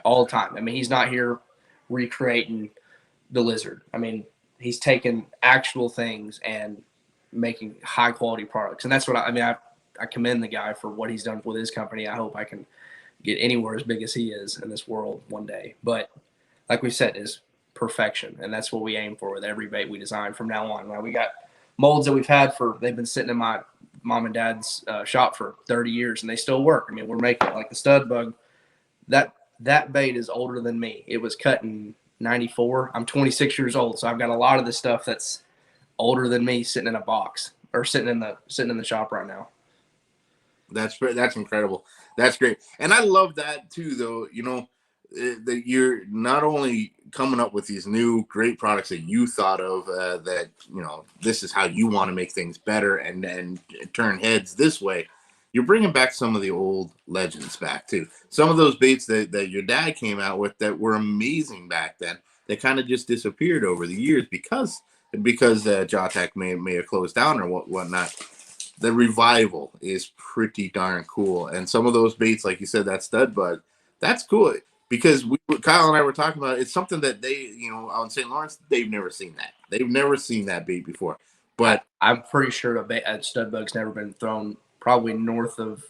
all the time. I mean, he's not here recreating the lizard. I mean, he's taking actual things and making high quality products, and that's what I commend the guy for what he's done with his company. I hope I can get anywhere as big as he is in this world one day. But like we said, is perfection, and that's what we aim for with every bait we design from now on. Now, we got molds that we've had they've been sitting in my mom and dad's shop for 30 years, and they still work. I mean, we're making like the Stunt Bug. That bait is older than me. It was cut in 94. I'm 26 years old, so I've got a lot of the stuff that's older than me sitting in a box or sitting in the shop right now. That's incredible. That's great. And I love that too, though, you know, that you're not only coming up with these new great products that you thought of, that, you know, this is how you want to make things better and turn heads this way. You're bringing back some of the old legends back too. Some of those baits that your dad came out with that were amazing back then, they kind of just disappeared over the years because JAWTEC may have closed down or whatnot. The revival is pretty darn cool. And some of those baits, like you said, that Stunt Bug, that's cool. because Kyle and I were talking about it. It's something that they, you know, out in St. Lawrence, they've never seen that. They've never seen that bait before. But I'm pretty sure a stud bug's never been thrown probably north of,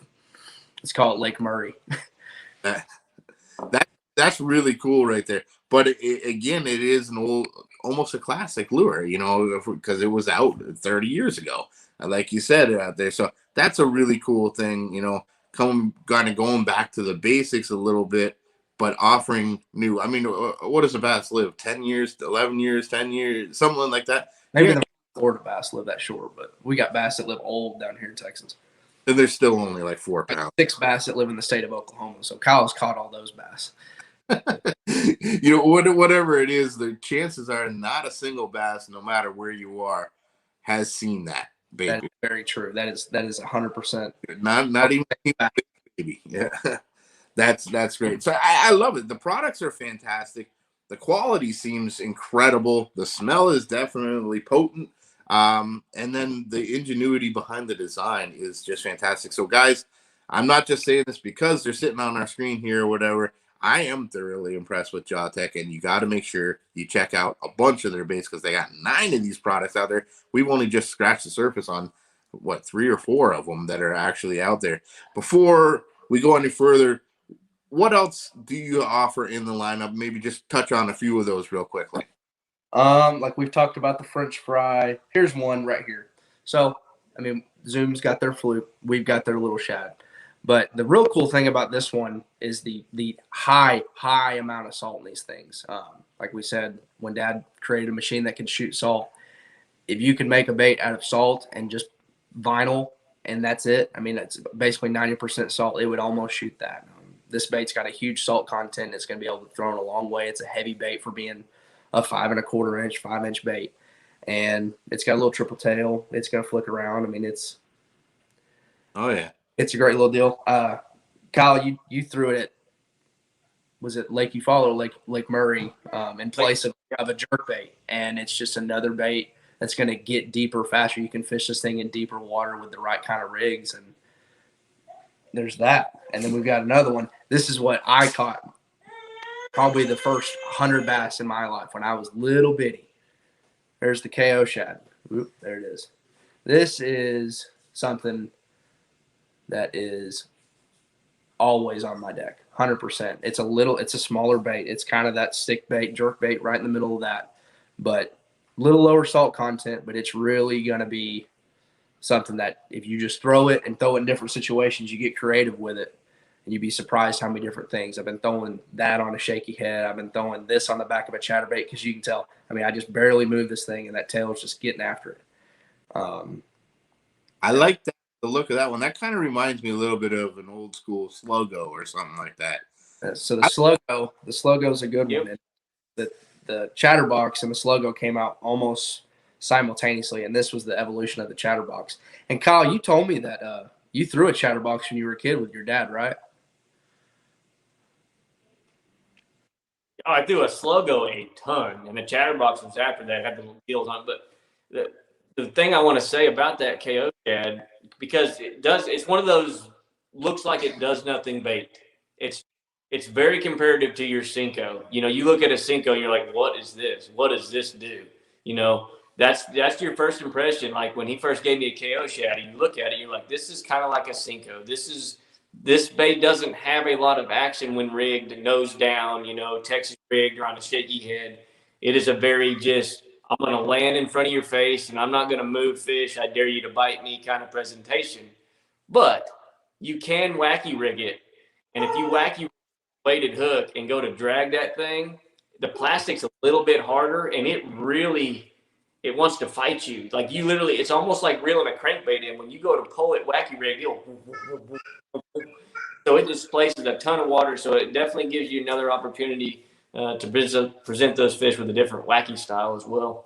let's call it Lake Murray. That's really cool right there. But again, it is almost a classic lure, you know, because it was out 30 years ago, like you said out there. So that's a really cool thing, you know, going back to the basics a little bit, but offering new. I mean, what does a bass live? 10 years, 11 years, 10 years, something like that. Maybe the Florida bass live that short, but we got bass that live old down here in Texas. And they're still only like 4 pounds. 6 bass that live in the state of Oklahoma. So Kyle's caught all those bass. You know, whatever it is, the chances are not a single bass, no matter where you are, has seen that baby. That is very true. That is 100%. Not even baby. Yeah, that's great. So I love it. The products are fantastic. The quality seems incredible. The smell is definitely potent. And then the ingenuity behind the design is just fantastic. So guys, I'm not just saying this because they're sitting on our screen here or whatever. I am thoroughly impressed with JAWTEC, and you got to make sure you check out a bunch of their baits because they got 9 of these products out there. We've only just scratched the surface on, 3 or 4 of them that are actually out there. Before we go any further, what else do you offer in the lineup? Maybe just touch on a few of those real quickly. Like we've talked about the French fry. Here's one right here. So, I mean, Zoom's got their fluke. We've got their little Shad. But the real cool thing about this one is the high amount of salt in these things. Like we said, when Dad created a machine that could shoot salt, if you can make a bait out of salt and just vinyl and that's it, I mean, it's basically 90% salt, it would almost shoot that. This bait's got a huge salt content. It's going to be able to throw it a long way. It's a heavy bait for being a 5 1/4 inch, 5-inch bait. And it's got a little triple tail. It's going to flick around. I mean, it's a great little deal. Kyle, you threw it at, was it Lake Eufaula or Lake Murray in place of a jerk bait. And it's just another bait that's going to get deeper faster. You can fish this thing in deeper water with the right kind of rigs. And there's that. And then we've got another one. This is what I caught probably the first 100 bass in my life when I was little bitty. There's the KO Shad. Oop, there it is. This is something that is always on my deck, 100%. It's a smaller bait. It's kind of that stick bait, jerk bait right in the middle of that, but a little lower salt content, but it's really going to be something that if you just throw it and throw it in different situations, you get creative with it, and you'd be surprised how many different things. I've been throwing that on a shaky head. I've been throwing this on the back of a chatterbait because you can tell. I mean, I just barely move this thing, and that tail is just getting after it. I like that. The look of that one, that kind of reminds me a little bit of an old school Sluggo or something like that. So the Sluggo is a good one. And the Chatterbox and the Sluggo came out almost simultaneously, and this was the evolution of the Chatterbox. And Kyle, you told me that you threw a Chatterbox when you were a kid with your dad, right? Oh, I threw a Sluggo a ton, and the Chatterbox was after that. Had the little deals on it. But the thing I want to say about that KO Shad, because it's one of those looks like it does nothing bait. It's very comparative to your Cinco. You know, you look at a Cinco and you're like, what is this? What does this do? You know, that's your first impression. Like when he first gave me a KO Shad, you look at it, you're like, this is kind of like a Cinco. This bait doesn't have a lot of action when rigged, nose down, you know, Texas rigged or on a shaky head. It is a very just, I'm going to land in front of your face and I'm not going to move fish. I dare you to bite me kind of presentation. But you can wacky rig it. And if you wacky weighted hook and go to drag that thing, the plastic's a little bit harder and it wants to fight you. Like you literally, it's almost like reeling a crankbait in. When you go to pull it wacky rig, so it displaces a ton of water. So it definitely gives you another opportunity to present those fish with a different wacky style as well.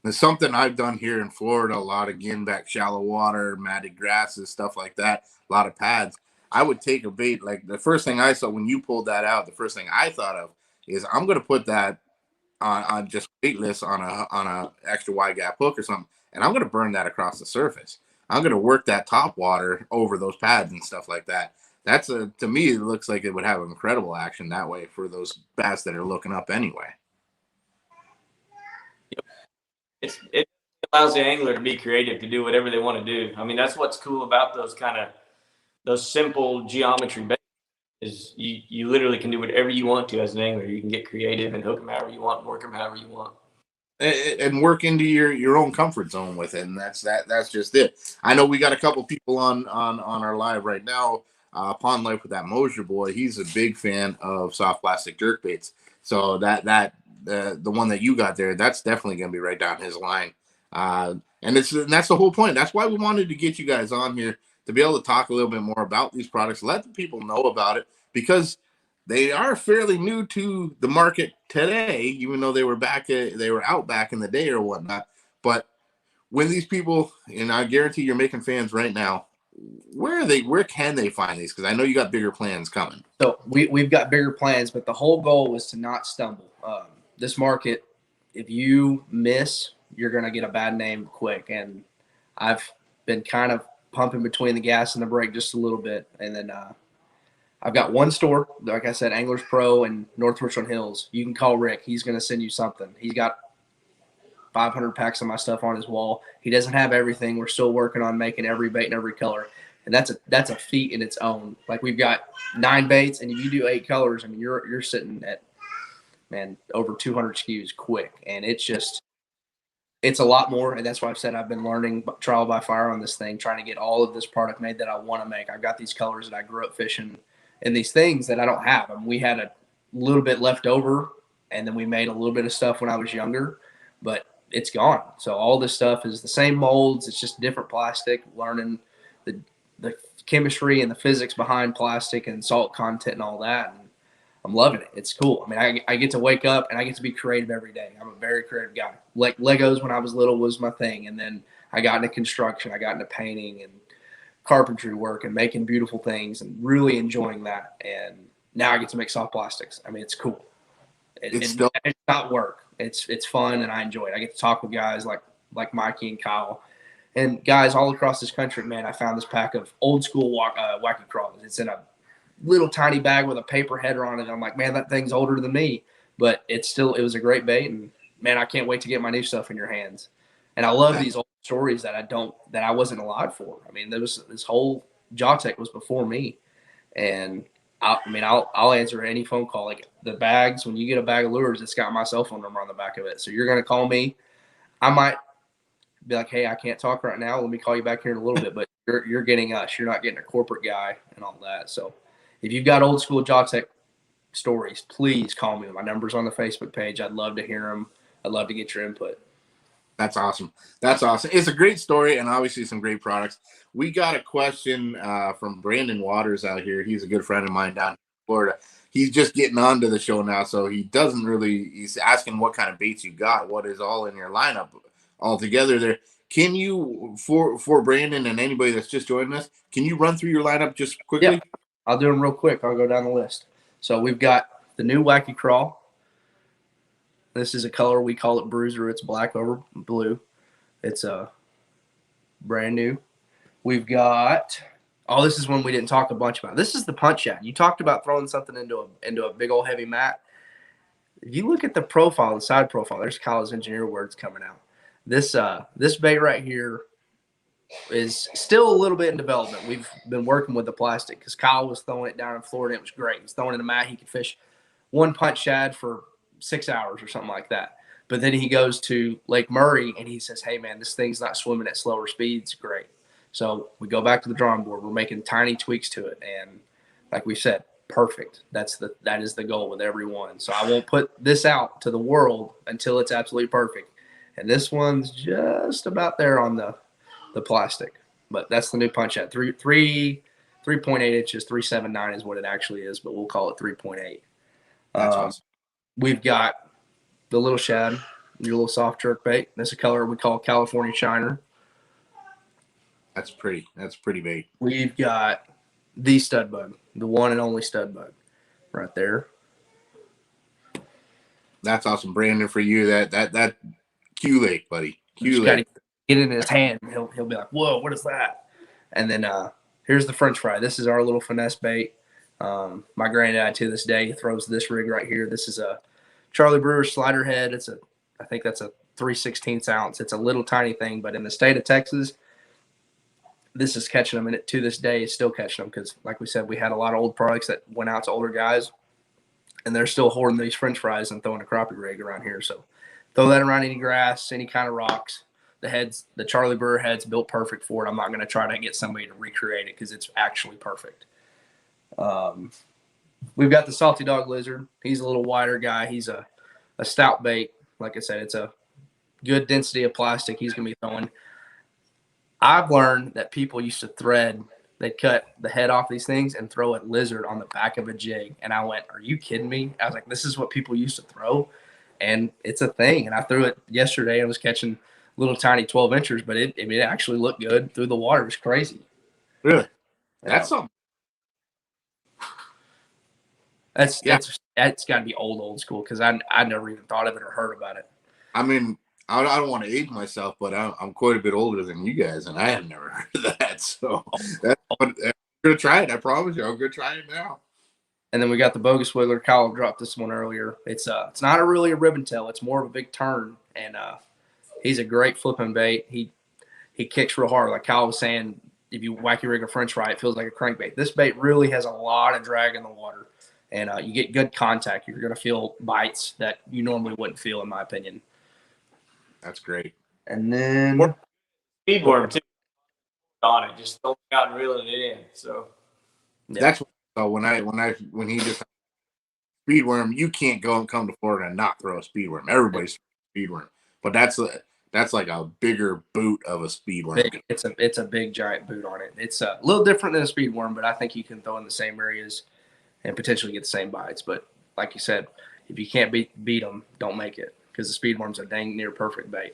It's something I've done here in Florida a lot. Again, back shallow water, matted grasses, stuff like that. A lot of pads. I would take a bait. Like the first thing I saw when you pulled that out, the first thing I thought of is I'm going to put that on just weightless on a extra wide gap hook or something, and I'm going to burn that across the surface. I'm going to work that top water over those pads and stuff like that. that's to me, it looks like it would have incredible action that way for those bass that are looking up anyway. It allows the angler to be creative, to do whatever they want to do. I mean, that's what's cool about those simple geometry baits, is you literally can do whatever you want to as an angler. You can get creative and hook them however you want, work them however you want, and work into your own comfort zone with it. And that's just it. I know we got a couple people on our live right now. Pond Life with that Mosier boy, he's a big fan of soft plastic jerk baits. So the one that you got there, that's definitely going to be right down his line. And that's the whole point. That's why we wanted to get you guys on here, to be able to talk a little bit more about these products, let the people know about it, because they are fairly new to the market today, even though they were out back in the day or whatnot. But when these people, and I guarantee you're making fans right now, where can they find these? Because I know you got bigger plans coming. So we've got bigger plans, but the whole goal was to not stumble. This market, if you miss, you're going to get a bad name quick. And I've been kind of pumping between the gas and the brake just a little bit. And then I've got one store, like I said, Anglers Pro in North Richland Hills. You can call Rick. He's going to send you something. He's got 500 packs of my stuff on his wall. He doesn't have everything. We're still working on making every bait in every color. And that's a feat in its own. Like, we've got 9 baits, and if you do 8 colors, I mean, you're sitting at, man, over 200 SKUs quick. And it's a lot more. And that's why I've said I've been learning trial by fire on this thing, trying to get all of this product made that I want to make. I've got these colors that I grew up fishing and these things that I don't have. I mean, we had a little bit left over, and then we made a little bit of stuff when I was younger, but it's gone. So all this stuff is the same molds. It's just different plastic, learning the chemistry and the physics behind plastic and salt content and all that. And I'm loving it. It's cool. I mean, I get to wake up and I get to be creative every day. I'm a very creative guy. Like, Legos when I was little was my thing. And then I got into construction. I got into painting and carpentry work and making beautiful things and really enjoying that. And now I get to make soft plastics. I mean, it's cool. It's not work. It's fun, and I enjoy it. I get to talk with guys like Mikey and Kyle, and guys all across this country. Man, I found this pack of old school Wacky Craws. It's in a little tiny bag with a paper header on it. And I'm like, man, that thing's older than me, but it was a great bait. And man, I can't wait to get my new stuff in your hands. And I love these old stories that I wasn't alive for. I mean, this whole JAWTEC was before me, and I'll answer any phone call. Like, the bags, when you get a bag of lures, it's got my cell phone number on the back of it. So you're going to call me. I might be like, hey, I can't talk right now. Let me call you back here in a little bit. But you're getting us. You're not getting a corporate guy and all that. So if you've got old school JAWTEC stories, please call me. My number's on the Facebook page. I'd love to hear them. I'd love to get your input. That's awesome. It's a great story, and obviously some great products. We got a question from Brandon Waters out here. He's a good friend of mine down in Florida. He's just getting onto the show now, so he's asking what kind of baits you got, what is all in your lineup altogether there. Can you, for Brandon and anybody that's just joining us, can you run through your lineup just quickly? Yeah, I'll do them real quick. I'll go down the list. So we've got the new Wacky Craw. This is a color, we call it Bruiser. It's black over blue. It's brand new. We've got, this is one we didn't talk a bunch about. This is the punch shad. You talked about throwing something into a big old heavy mat. If you look at the profile, the side profile, there's Kyle's engineer words coming out. This bait right here is still a little bit in development. We've been working with the plastic because Kyle was throwing it down in Florida. It was great. He's throwing it in a mat. He could fish one punch shad for 6 hours or something like that. But then he goes to Lake Murray and he says, hey, man, this thing's not swimming at slower speeds. Great. So we go back to the drawing board. We're making tiny tweaks to it. And like we said, perfect. That is the goal with everyone. So I won't put this out to the world until it's absolutely perfect. And this one's just about there on the plastic. But that's the new punch shad. 3.8 inches, 3.79 is what it actually is, but we'll call it 3.8. That's awesome. We've got the little shad, your little soft jerk bait. That's a color we call California Shiner. That's pretty. That's pretty bait. We've got the Stud Bug, the one and only Stud Bug, right there. That's awesome, Brandon. For you, that KYLE, buddy. KYLE. Get it in his hand. He'll be like, whoa, what is that? And then here's the French fry. This is our little finesse bait. My granddad to this day throws this rig right here. This is a Charlie Brewer slider head. I think that's a 3/16 ounce. It's a little tiny thing, but in the state of Texas, this is catching them, and to this day is still catching them because, like we said, we had a lot of old products that went out to older guys, and they're still hoarding these French fries and throwing a crappie rig around here. So throw that around any grass, any kind of rocks. The Charlie Brewer head's built perfect for it. I'm not going to try to get somebody to recreate it because it's actually perfect. We've got the Salty Dog Lizard. He's a little wider guy. He's a stout bait. Like I said, it's a good density of plastic he's going to be throwing. I've learned that people used to they'd cut the head off these things and throw a lizard on the back of a jig. And I went, are you kidding me? I was like, this is what people used to throw. And it's a thing. And I threw it yesterday. I was catching little tiny 12 inchers, but it actually looked good through the water. It was crazy. Really? Yeah. That's something. That's got to be old school because I never even thought of it or heard about it. I mean, I don't want to age myself, but I'm quite a bit older than you guys, and I have never heard of that. So I'm gonna try it. I promise you, I'm gonna try it now. And then we got the Bogus Wiggler. Kyle dropped this one earlier. It's not really a ribbon tail. It's more of a big turn, and he's a great flipping bait. He kicks real hard. Like Kyle was saying, if you wacky rig a French fry, it feels like a crankbait. This bait really has a lot of drag in the water, and you get good contact. You're gonna feel bites that you normally wouldn't feel, in my opinion. That's great. And then speedworm too on it, just throwing it out and reeling it in. So yeah. That's when he just speedworm, you can't go and come to Florida and not throw a speedworm. Everybody's speedworm, but that's like a bigger boot of a speedworm. It's a big giant boot on it. It's a little different than a speedworm, but I think you can throw in the same areas and potentially get the same bites. But like you said, if you can't beat them, don't make it. Because the speedworm's a dang near perfect bait.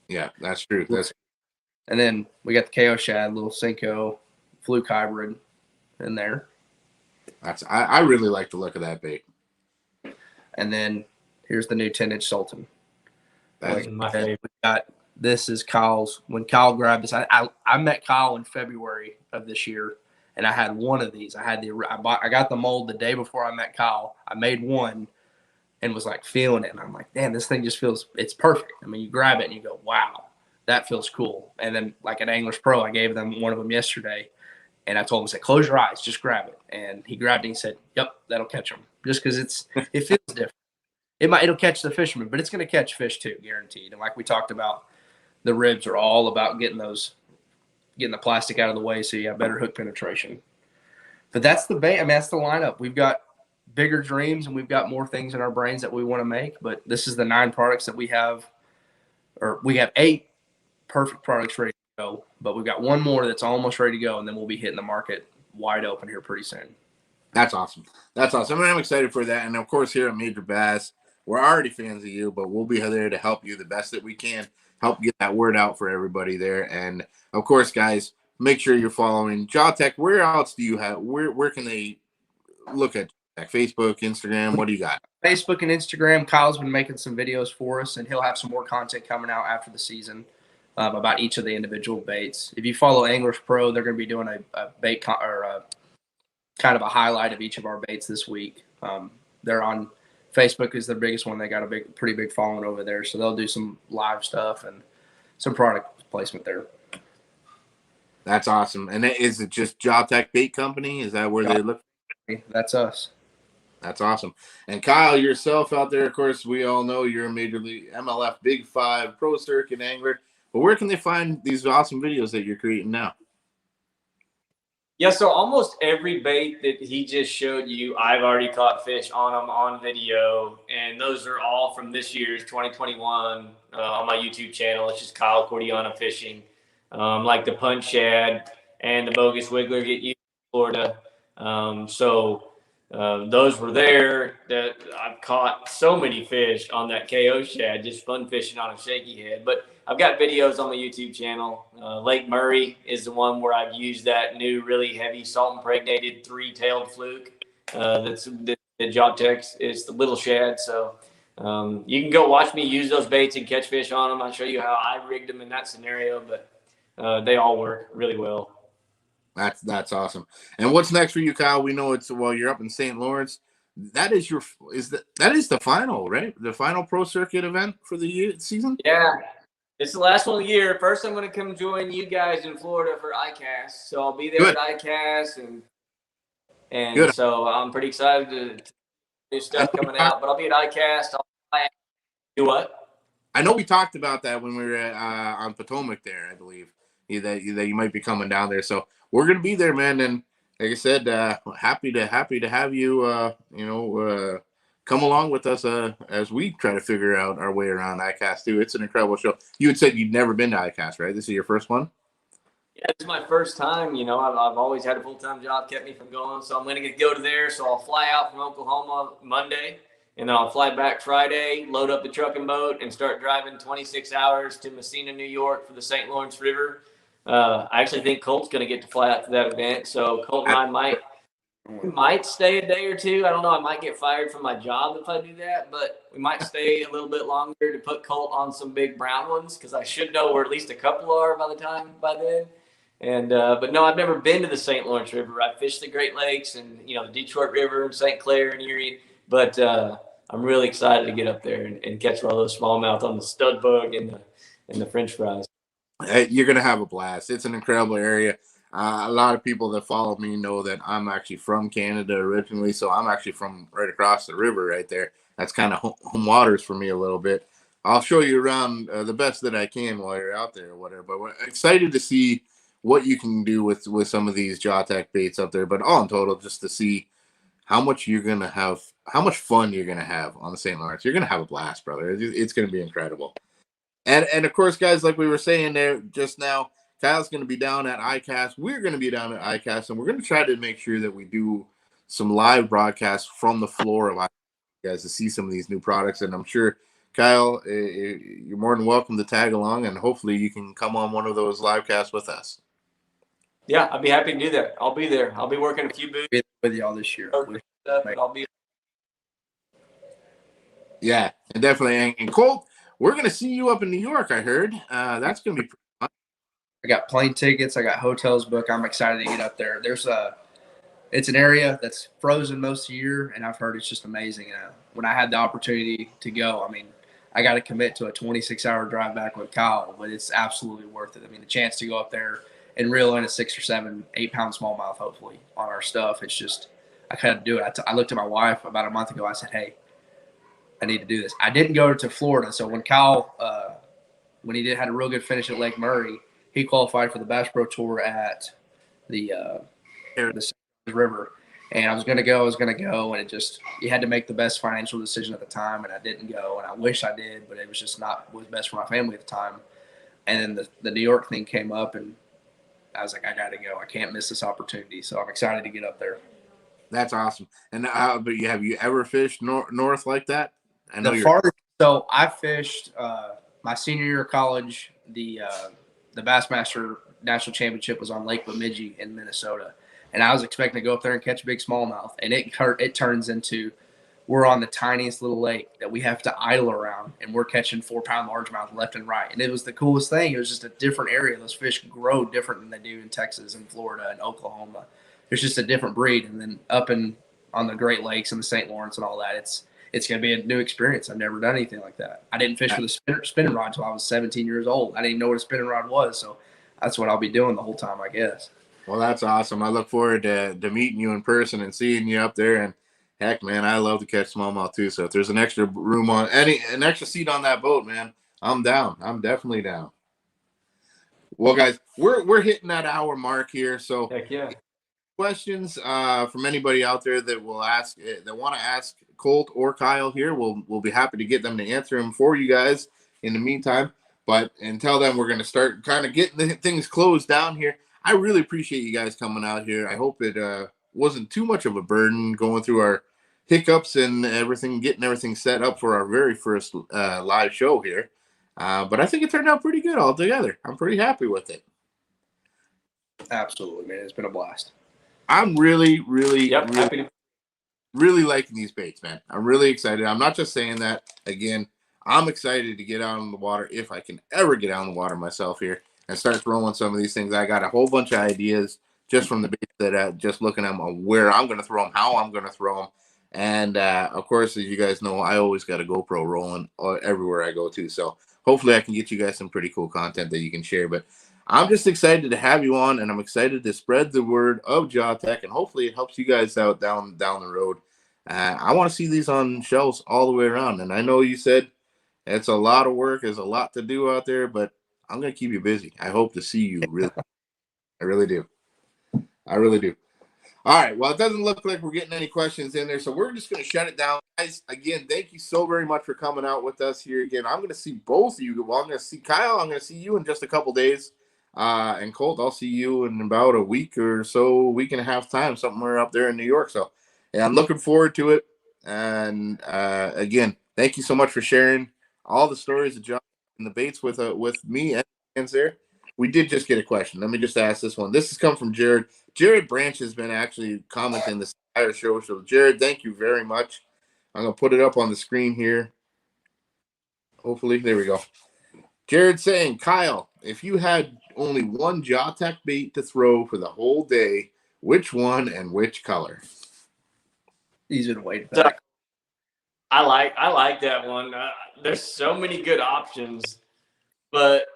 Yeah, that's true. And then we got the KO Shad, little Cinco fluke hybrid in there. I really like the look of that bait. And then here's the new 10-inch Sultan. That's my favorite. This is Kyle's. When Kyle grabbed this, I met Kyle in February of this year, and I had one of these. I got the mold the day before I met Kyle. I made one. And was like feeling it. And I'm like, man, this thing just it's perfect. I mean, you grab it and you go, wow, that feels cool. And then like at Anglers Pro, I gave them one of them yesterday. And I told him, I said, close your eyes, just grab it. And he grabbed it and he said, yep, that'll catch them. Just because it feels different. It'll catch the fisherman, but it's going to catch fish too, guaranteed. And like we talked about, the ribs are all about getting the plastic out of the way so you have better hook penetration. But that's the bait. I mean, that's the lineup. We've got bigger dreams and we've got more things in our brains that we want to make, but this is the 9 products that we have, or we have 8 perfect products ready to go, but we've got one more that's almost ready to go, and then we'll be hitting the market wide open here pretty soon. That's awesome. That's awesome. I'm excited for that. And of course, here at Major Bass, we're already fans of you, but we'll be there to help you the best that we can, help get that word out for everybody there. And of course, guys, make sure you're following JAWTEC. Where else do you have, where can they look at Facebook, Instagram? What do you got? Facebook and Instagram. Kyle's been making some videos for us, and he'll have some more content coming out after the season about each of the individual baits. If you follow Anglers Pro, they're going to be doing a bait kind of a highlight of each of our baits this week. They're on Facebook is the biggest one. They got a pretty big following over there, so they'll do some live stuff and some product placement there. That's awesome. And is it just JAWTEC Bait Company? Is that where they look? That's us. That's awesome. And Kyle, yourself out there, of course, we all know you're a Major League MLF Big 5 Pro Circuit angler. But where can they find these awesome videos that you're creating now? Yeah, so almost every bait that he just showed you, I've already caught fish on them on video. And those are all from this year's 2021 on my YouTube channel. It's just KYLE CORTIANA Fishing. Like the Punch Shad and the Bogus Wiggler get used in Florida. Those were there. That I've caught so many fish on that KO Shad, just fun fishing on a shaky head. But I've got videos on my YouTube channel. Lake Murray is the one where I've used that new really heavy salt impregnated 3-tailed fluke. That's the JAWTEC. It's the little shad. So you can go watch me use those baits and catch fish on them. I'll show you how I rigged them in that scenario, but they all work really well. That's awesome. And what's next for you, Kyle? We know you're up in St. Lawrence. That is the final, right? The final pro circuit event for the season. Yeah, it's the last one of the year. First, I'm going to come join you guys in Florida for ICAST. So I'll be there Good. at ICAST, and Good. so I'm pretty excited to new stuff coming out. But I'll be at ICAST. Do what? I know we talked about that when we were on Potomac there, I believe, that you might be coming down there. So we're gonna be there, man. And like I said, happy to have you, come along with us as we try to figure out our way around ICAST too. It's an incredible show. You had said you'd never been to ICAST, right? This is your first one. Yeah, it's my first time. You know, I've always had a full-time job, kept me from going. So I'm going to go to there. So I'll fly out from Oklahoma Monday, and then I'll fly back Friday, load up the truck and boat, and start driving 26 hours to Messina, New York for the St. Lawrence River. I actually think Colt's going to get to fly out to that event. So Colt and I might stay a day or two. I don't know. I might get fired from my job if I do that, but we might stay a little bit longer to put Colt on some big brown ones, because I should know where at least a couple are by then. And but no, I've never been to the St. Lawrence River. I fished the Great Lakes and the Detroit River and St. Clair and Erie, but I'm really excited to get up there and catch all those smallmouth on the stud bug and the French fries. You're gonna have a blast. It's an incredible area. A lot of people that follow me know that I'm actually from Canada originally, so I'm actually from right across the river right there. That's kind of home waters for me a little bit. I'll show you around the best that I can while you're out there or whatever. But we're excited to see what you can do with some of these JAWTEC baits up there. But all in total, just to see how much you're gonna have, how much fun you're gonna have on the St. Lawrence. You're gonna have a blast, brother. It's gonna be incredible. And of course, guys, like we were saying there just now, Kyle's going to be down at ICAST. We're going to be down at ICAST, and we're going to try to make sure that we do some live broadcasts from the floor of ICAST, guys, to see some of these new products. And I'm sure, Kyle, you're more than welcome to tag along, and hopefully you can come on one of those live casts with us. Yeah, I'd be happy to do that. I'll be there. I'll be working a few booths With y'all this year. I'll be. Yeah, and definitely. And Colt, we're going to see you up in New York, I heard. That's going to be pretty fun. I got plane tickets. I got hotels booked. I'm excited to get up there. It's an area that's frozen most of the year, and I've heard it's just amazing. When I had the opportunity to go, I mean, I got to commit to a 26-hour drive back with Kyle, but it's absolutely worth it. I mean, the chance to go up there and reel in a 6 or 7, 8-pound smallmouth, hopefully, on our stuff. It's just, I couldn't do it. I looked at my wife about a month ago. I said, hey, I need to do this. I didn't go to Florida. So when Kyle, when he had a real good finish at Lake Murray, he qualified for the Bass Pro Tour at the river. And I was going to go. And it just, you had to make the best financial decision at the time. And I didn't go. And I wish I did, but it was just not what was best for my family at the time. And then the New York thing came up, and I was like, I got to go. I can't miss this opportunity. So I'm excited to get up there. That's awesome. And but have you ever fished north like that? I know So I fished my senior year of college. The Bassmaster National Championship was on Lake Bemidji in Minnesota, and I was expecting to go up there and catch big smallmouth, and it turns into we're on the tiniest little lake that we have to idle around, and we're catching 4-pound largemouth left and right, and it was the coolest thing. It was just a different area. Those fish grow different than they do in Texas and Florida and Oklahoma. It's just a different breed, and then up on the Great Lakes and the St. Lawrence and all that, it's going to be a new experience. I've never done anything like that. I didn't fish with a spinning rod until I was 17 years old. I didn't know what a spinning rod was, so that's what I'll be doing the whole time, I guess. Well, that's awesome. I look forward to meeting you in person and seeing you up there. And heck, man, I love to catch smallmouth too. So if there's an extra room an extra seat on that boat, man, I'm down. I'm definitely down. Well, guys, we're hitting that hour mark here. So Heck yeah. Questions from anybody out there that will ask, that want to ask Colt or Kyle here, we'll be happy to get them to answer them for you guys in the meantime. But until then, we're going to start kind of getting the things closed down here. I really appreciate you guys coming out here. I hope it wasn't too much of a burden going through our hiccups and everything, getting everything set up for our very first live show here. But I think it turned out pretty good altogether. I'm pretty happy with it. Absolutely, man. It's been a blast. I'm really Happy really liking these baits, man. I'm really excited. I'm not just saying that. Again, I'm excited to get out on the water, if I can ever get out on the water myself here and start throwing some of these things. I got a whole bunch of ideas just from the bait that just looking at them, where I'm going to throw them, how I'm going to throw them. And of course, as you guys know, I always got a GoPro rolling everywhere I go to. So hopefully I can get you guys some pretty cool content that you can share. But I'm just excited to have you on, and I'm excited to spread the word of JAWTEC, and hopefully it helps you guys out down the road. I want to see these on shelves all the way around. And I know you said it's a lot of work. There's a lot to do out there, but I'm going to keep you busy. I hope to see you. Really, I really do. I really do. All right. Well, it doesn't look like we're getting any questions in there, so we're just going to shut it down. Guys, again, thank you so very much for coming out with us here again. I'm going to see both of you. Well, I'm going to see Kyle. I'm going to see you in just a couple days. And Colt, I'll see you in about a week or so, week and a half time, somewhere up there in New York. So, yeah, I'm looking forward to it. And again, thank you so much for sharing all the stories of John and the baits with me and fans there. We did just get a question. Let me just ask this one. This has come from Jared. Jared Branch has been actually commenting this entire show. So, Jared, thank you very much. I'm going to put it up on the screen here. Hopefully, there we go. Jared saying, Kyle, if you had only one JAWTEC bait to throw for the whole day, which one and which color? Easy to wait back. I like that one. There's so many good options, but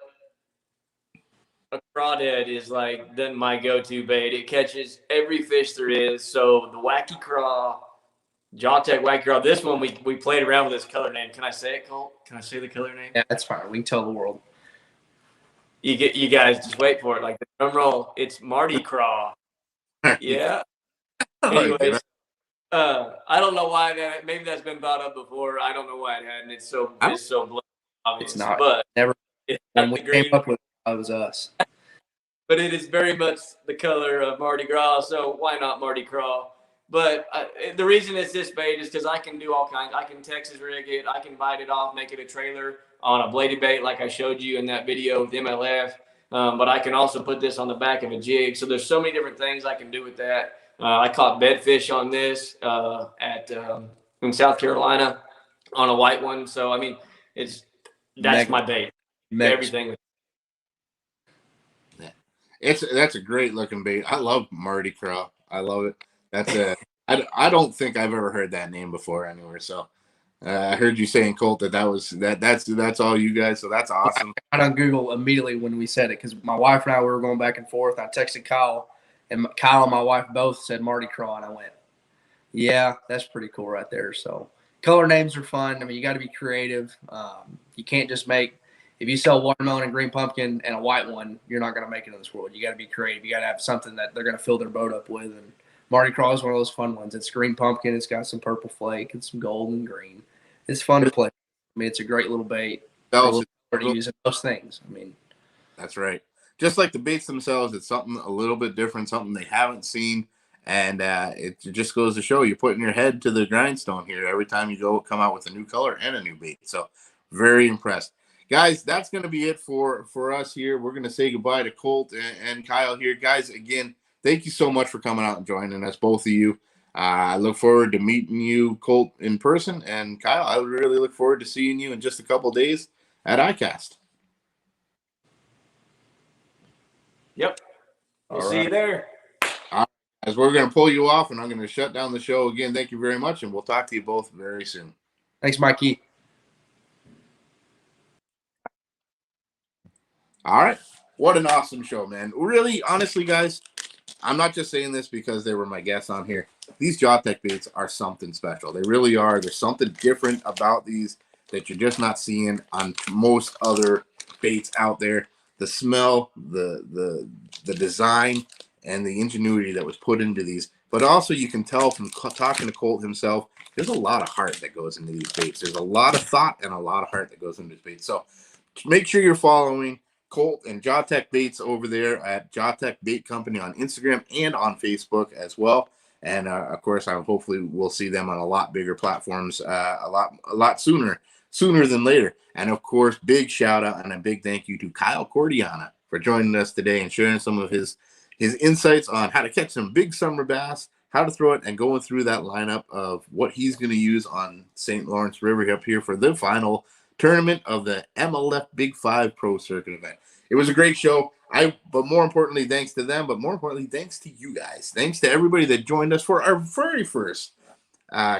a crawdad is like then my go-to bait. It catches every fish there is. So the Wacky Craw, JAWTEC Wacky Craw. This one we played around with this color name. Can I say it, Colt? Can I say the color name? Yeah, that's fine. We can tell the world. You guys just wait for it. Like the drum roll, it's Mardi Craw. Yeah. Anyways, I don't know why that. Maybe that's been brought up before. I don't know why it hadn't. It's so blatant, obvious. It's not. But Never. It's When we came up with it, it was us. But it is very much the color of Mardi Gras, so why not Mardi Gras? But the reason it's this bait is because I can do all kinds. I can Texas rig it. I can bite it off, make it a trailer on a bladed bait like I showed you in that video with MLF. But I can also put this on the back of a jig. So there's so many different things I can do with that. I caught bedfish on this in South Carolina on a white one. So, I mean, that's my bait. Everything. That's a great looking bait. I love Mardi Craw. I love it. That's I don't think I've ever heard that name before anywhere. So I heard you saying, Colt, that's all you guys. So that's awesome. I got on Google immediately when we said it because my wife and I were going back and forth. I texted Kyle, and Kyle and my wife both said Mardi Craw, and I went, "Yeah, that's pretty cool right there." So color names are fun. I mean, you got to be creative. You can't just make. If you sell watermelon and green pumpkin and a white one, you're not going to make it in this world. You got to be creative. You got to have something that they're going to fill their boat up with. And Mardi Gras is one of those fun ones. It's green pumpkin. It's got some purple flake and some gold and green. It's fun to play. I mean, it's a great little bait. To use those things. I mean, that's right. Just like the baits themselves, it's something a little bit different, something they haven't seen. And it just goes to show you're putting your head to the grindstone here every time you come out with a new color and a new bait. So very impressed. Guys, that's going to be it for us here. We're going to say goodbye to Colt and Kyle here. Guys, again, thank you so much for coming out and joining us, both of you. I look forward to meeting you, Colt, in person. And Kyle, I really look forward to seeing you in just a couple days at ICAST. Yep. We'll see you there. All right, guys, we're going to pull you off, and I'm going to shut down the show again. Thank you very much, and we'll talk to you both very soon. Thanks, Mikey. All right. What an awesome show, man. Really, honestly, guys, I'm not just saying this because they were my guests on here. These JAWTEC baits are something special. They really are. There's something different about these that you're just not seeing on most other baits out there. The smell, the design, and the ingenuity that was put into these. But also you can tell from talking to Colt himself, there's a lot of heart that goes into these baits. There's a lot of thought and a lot of heart that goes into these baits. So make sure you're following Colt and JAWTEC Baits over there at JAWTEC Bait Company on Instagram and on Facebook as well. And of course, hopefully we'll see them on a lot bigger platforms a lot sooner than later. And of course, big shout out and a big thank you to KYLE Cortiana for joining us today and sharing some of his insights on how to catch some big summer bass, how to throw it, and going through that lineup of what he's going to use on St. Lawrence River up here for the final tournament of the MLF Big 5 Pro Circuit event. It was a great show. But more importantly, thanks to them, but more importantly, thanks to you guys. Thanks to everybody that joined us for our very first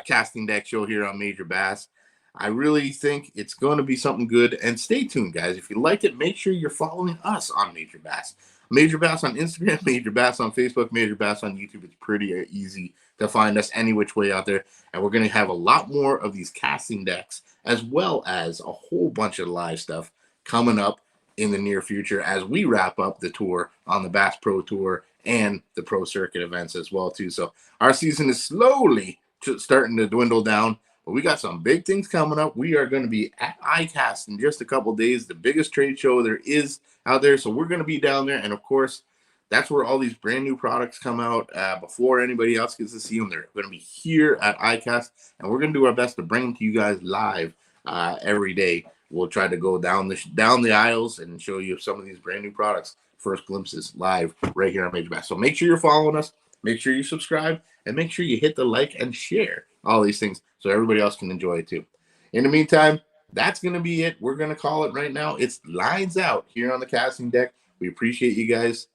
casting deck show here on Major Bass. I really think it's going to be something good. And stay tuned, guys. If you liked it, make sure you're following us on Major Bass. Major Bass on Instagram, Major Bass on Facebook, Major Bass on YouTube. It's pretty easy to find us any which way out there. And we're going to have a lot more of these casting decks, as well as a whole bunch of live stuff coming up in the near future as we wrap up the tour on the Bass Pro Tour and the Pro Circuit events as well, too. So our season is slowly starting to dwindle down, but we got some big things coming up. We are going to be at ICAST in just a couple days, the biggest trade show there is out there. So we're going to be down there. And of course, that's where all these brand new products come out before anybody else gets to see them. They're going to be here at ICAST, and we're going to do our best to bring them to you guys live every day. We'll try to go down the aisles and show you some of these brand new products, first glimpses live right here on Major Bass. So make sure you're following us, make sure you subscribe, and make sure you hit the like and share all these things so everybody else can enjoy it too. In the meantime, that's going to be it. We're going to call it right now. It's lines out here on the casting deck. We appreciate you guys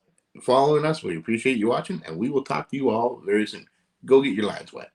following us. We appreciate you watching, and we will talk to you all very soon. Go get your lines wet.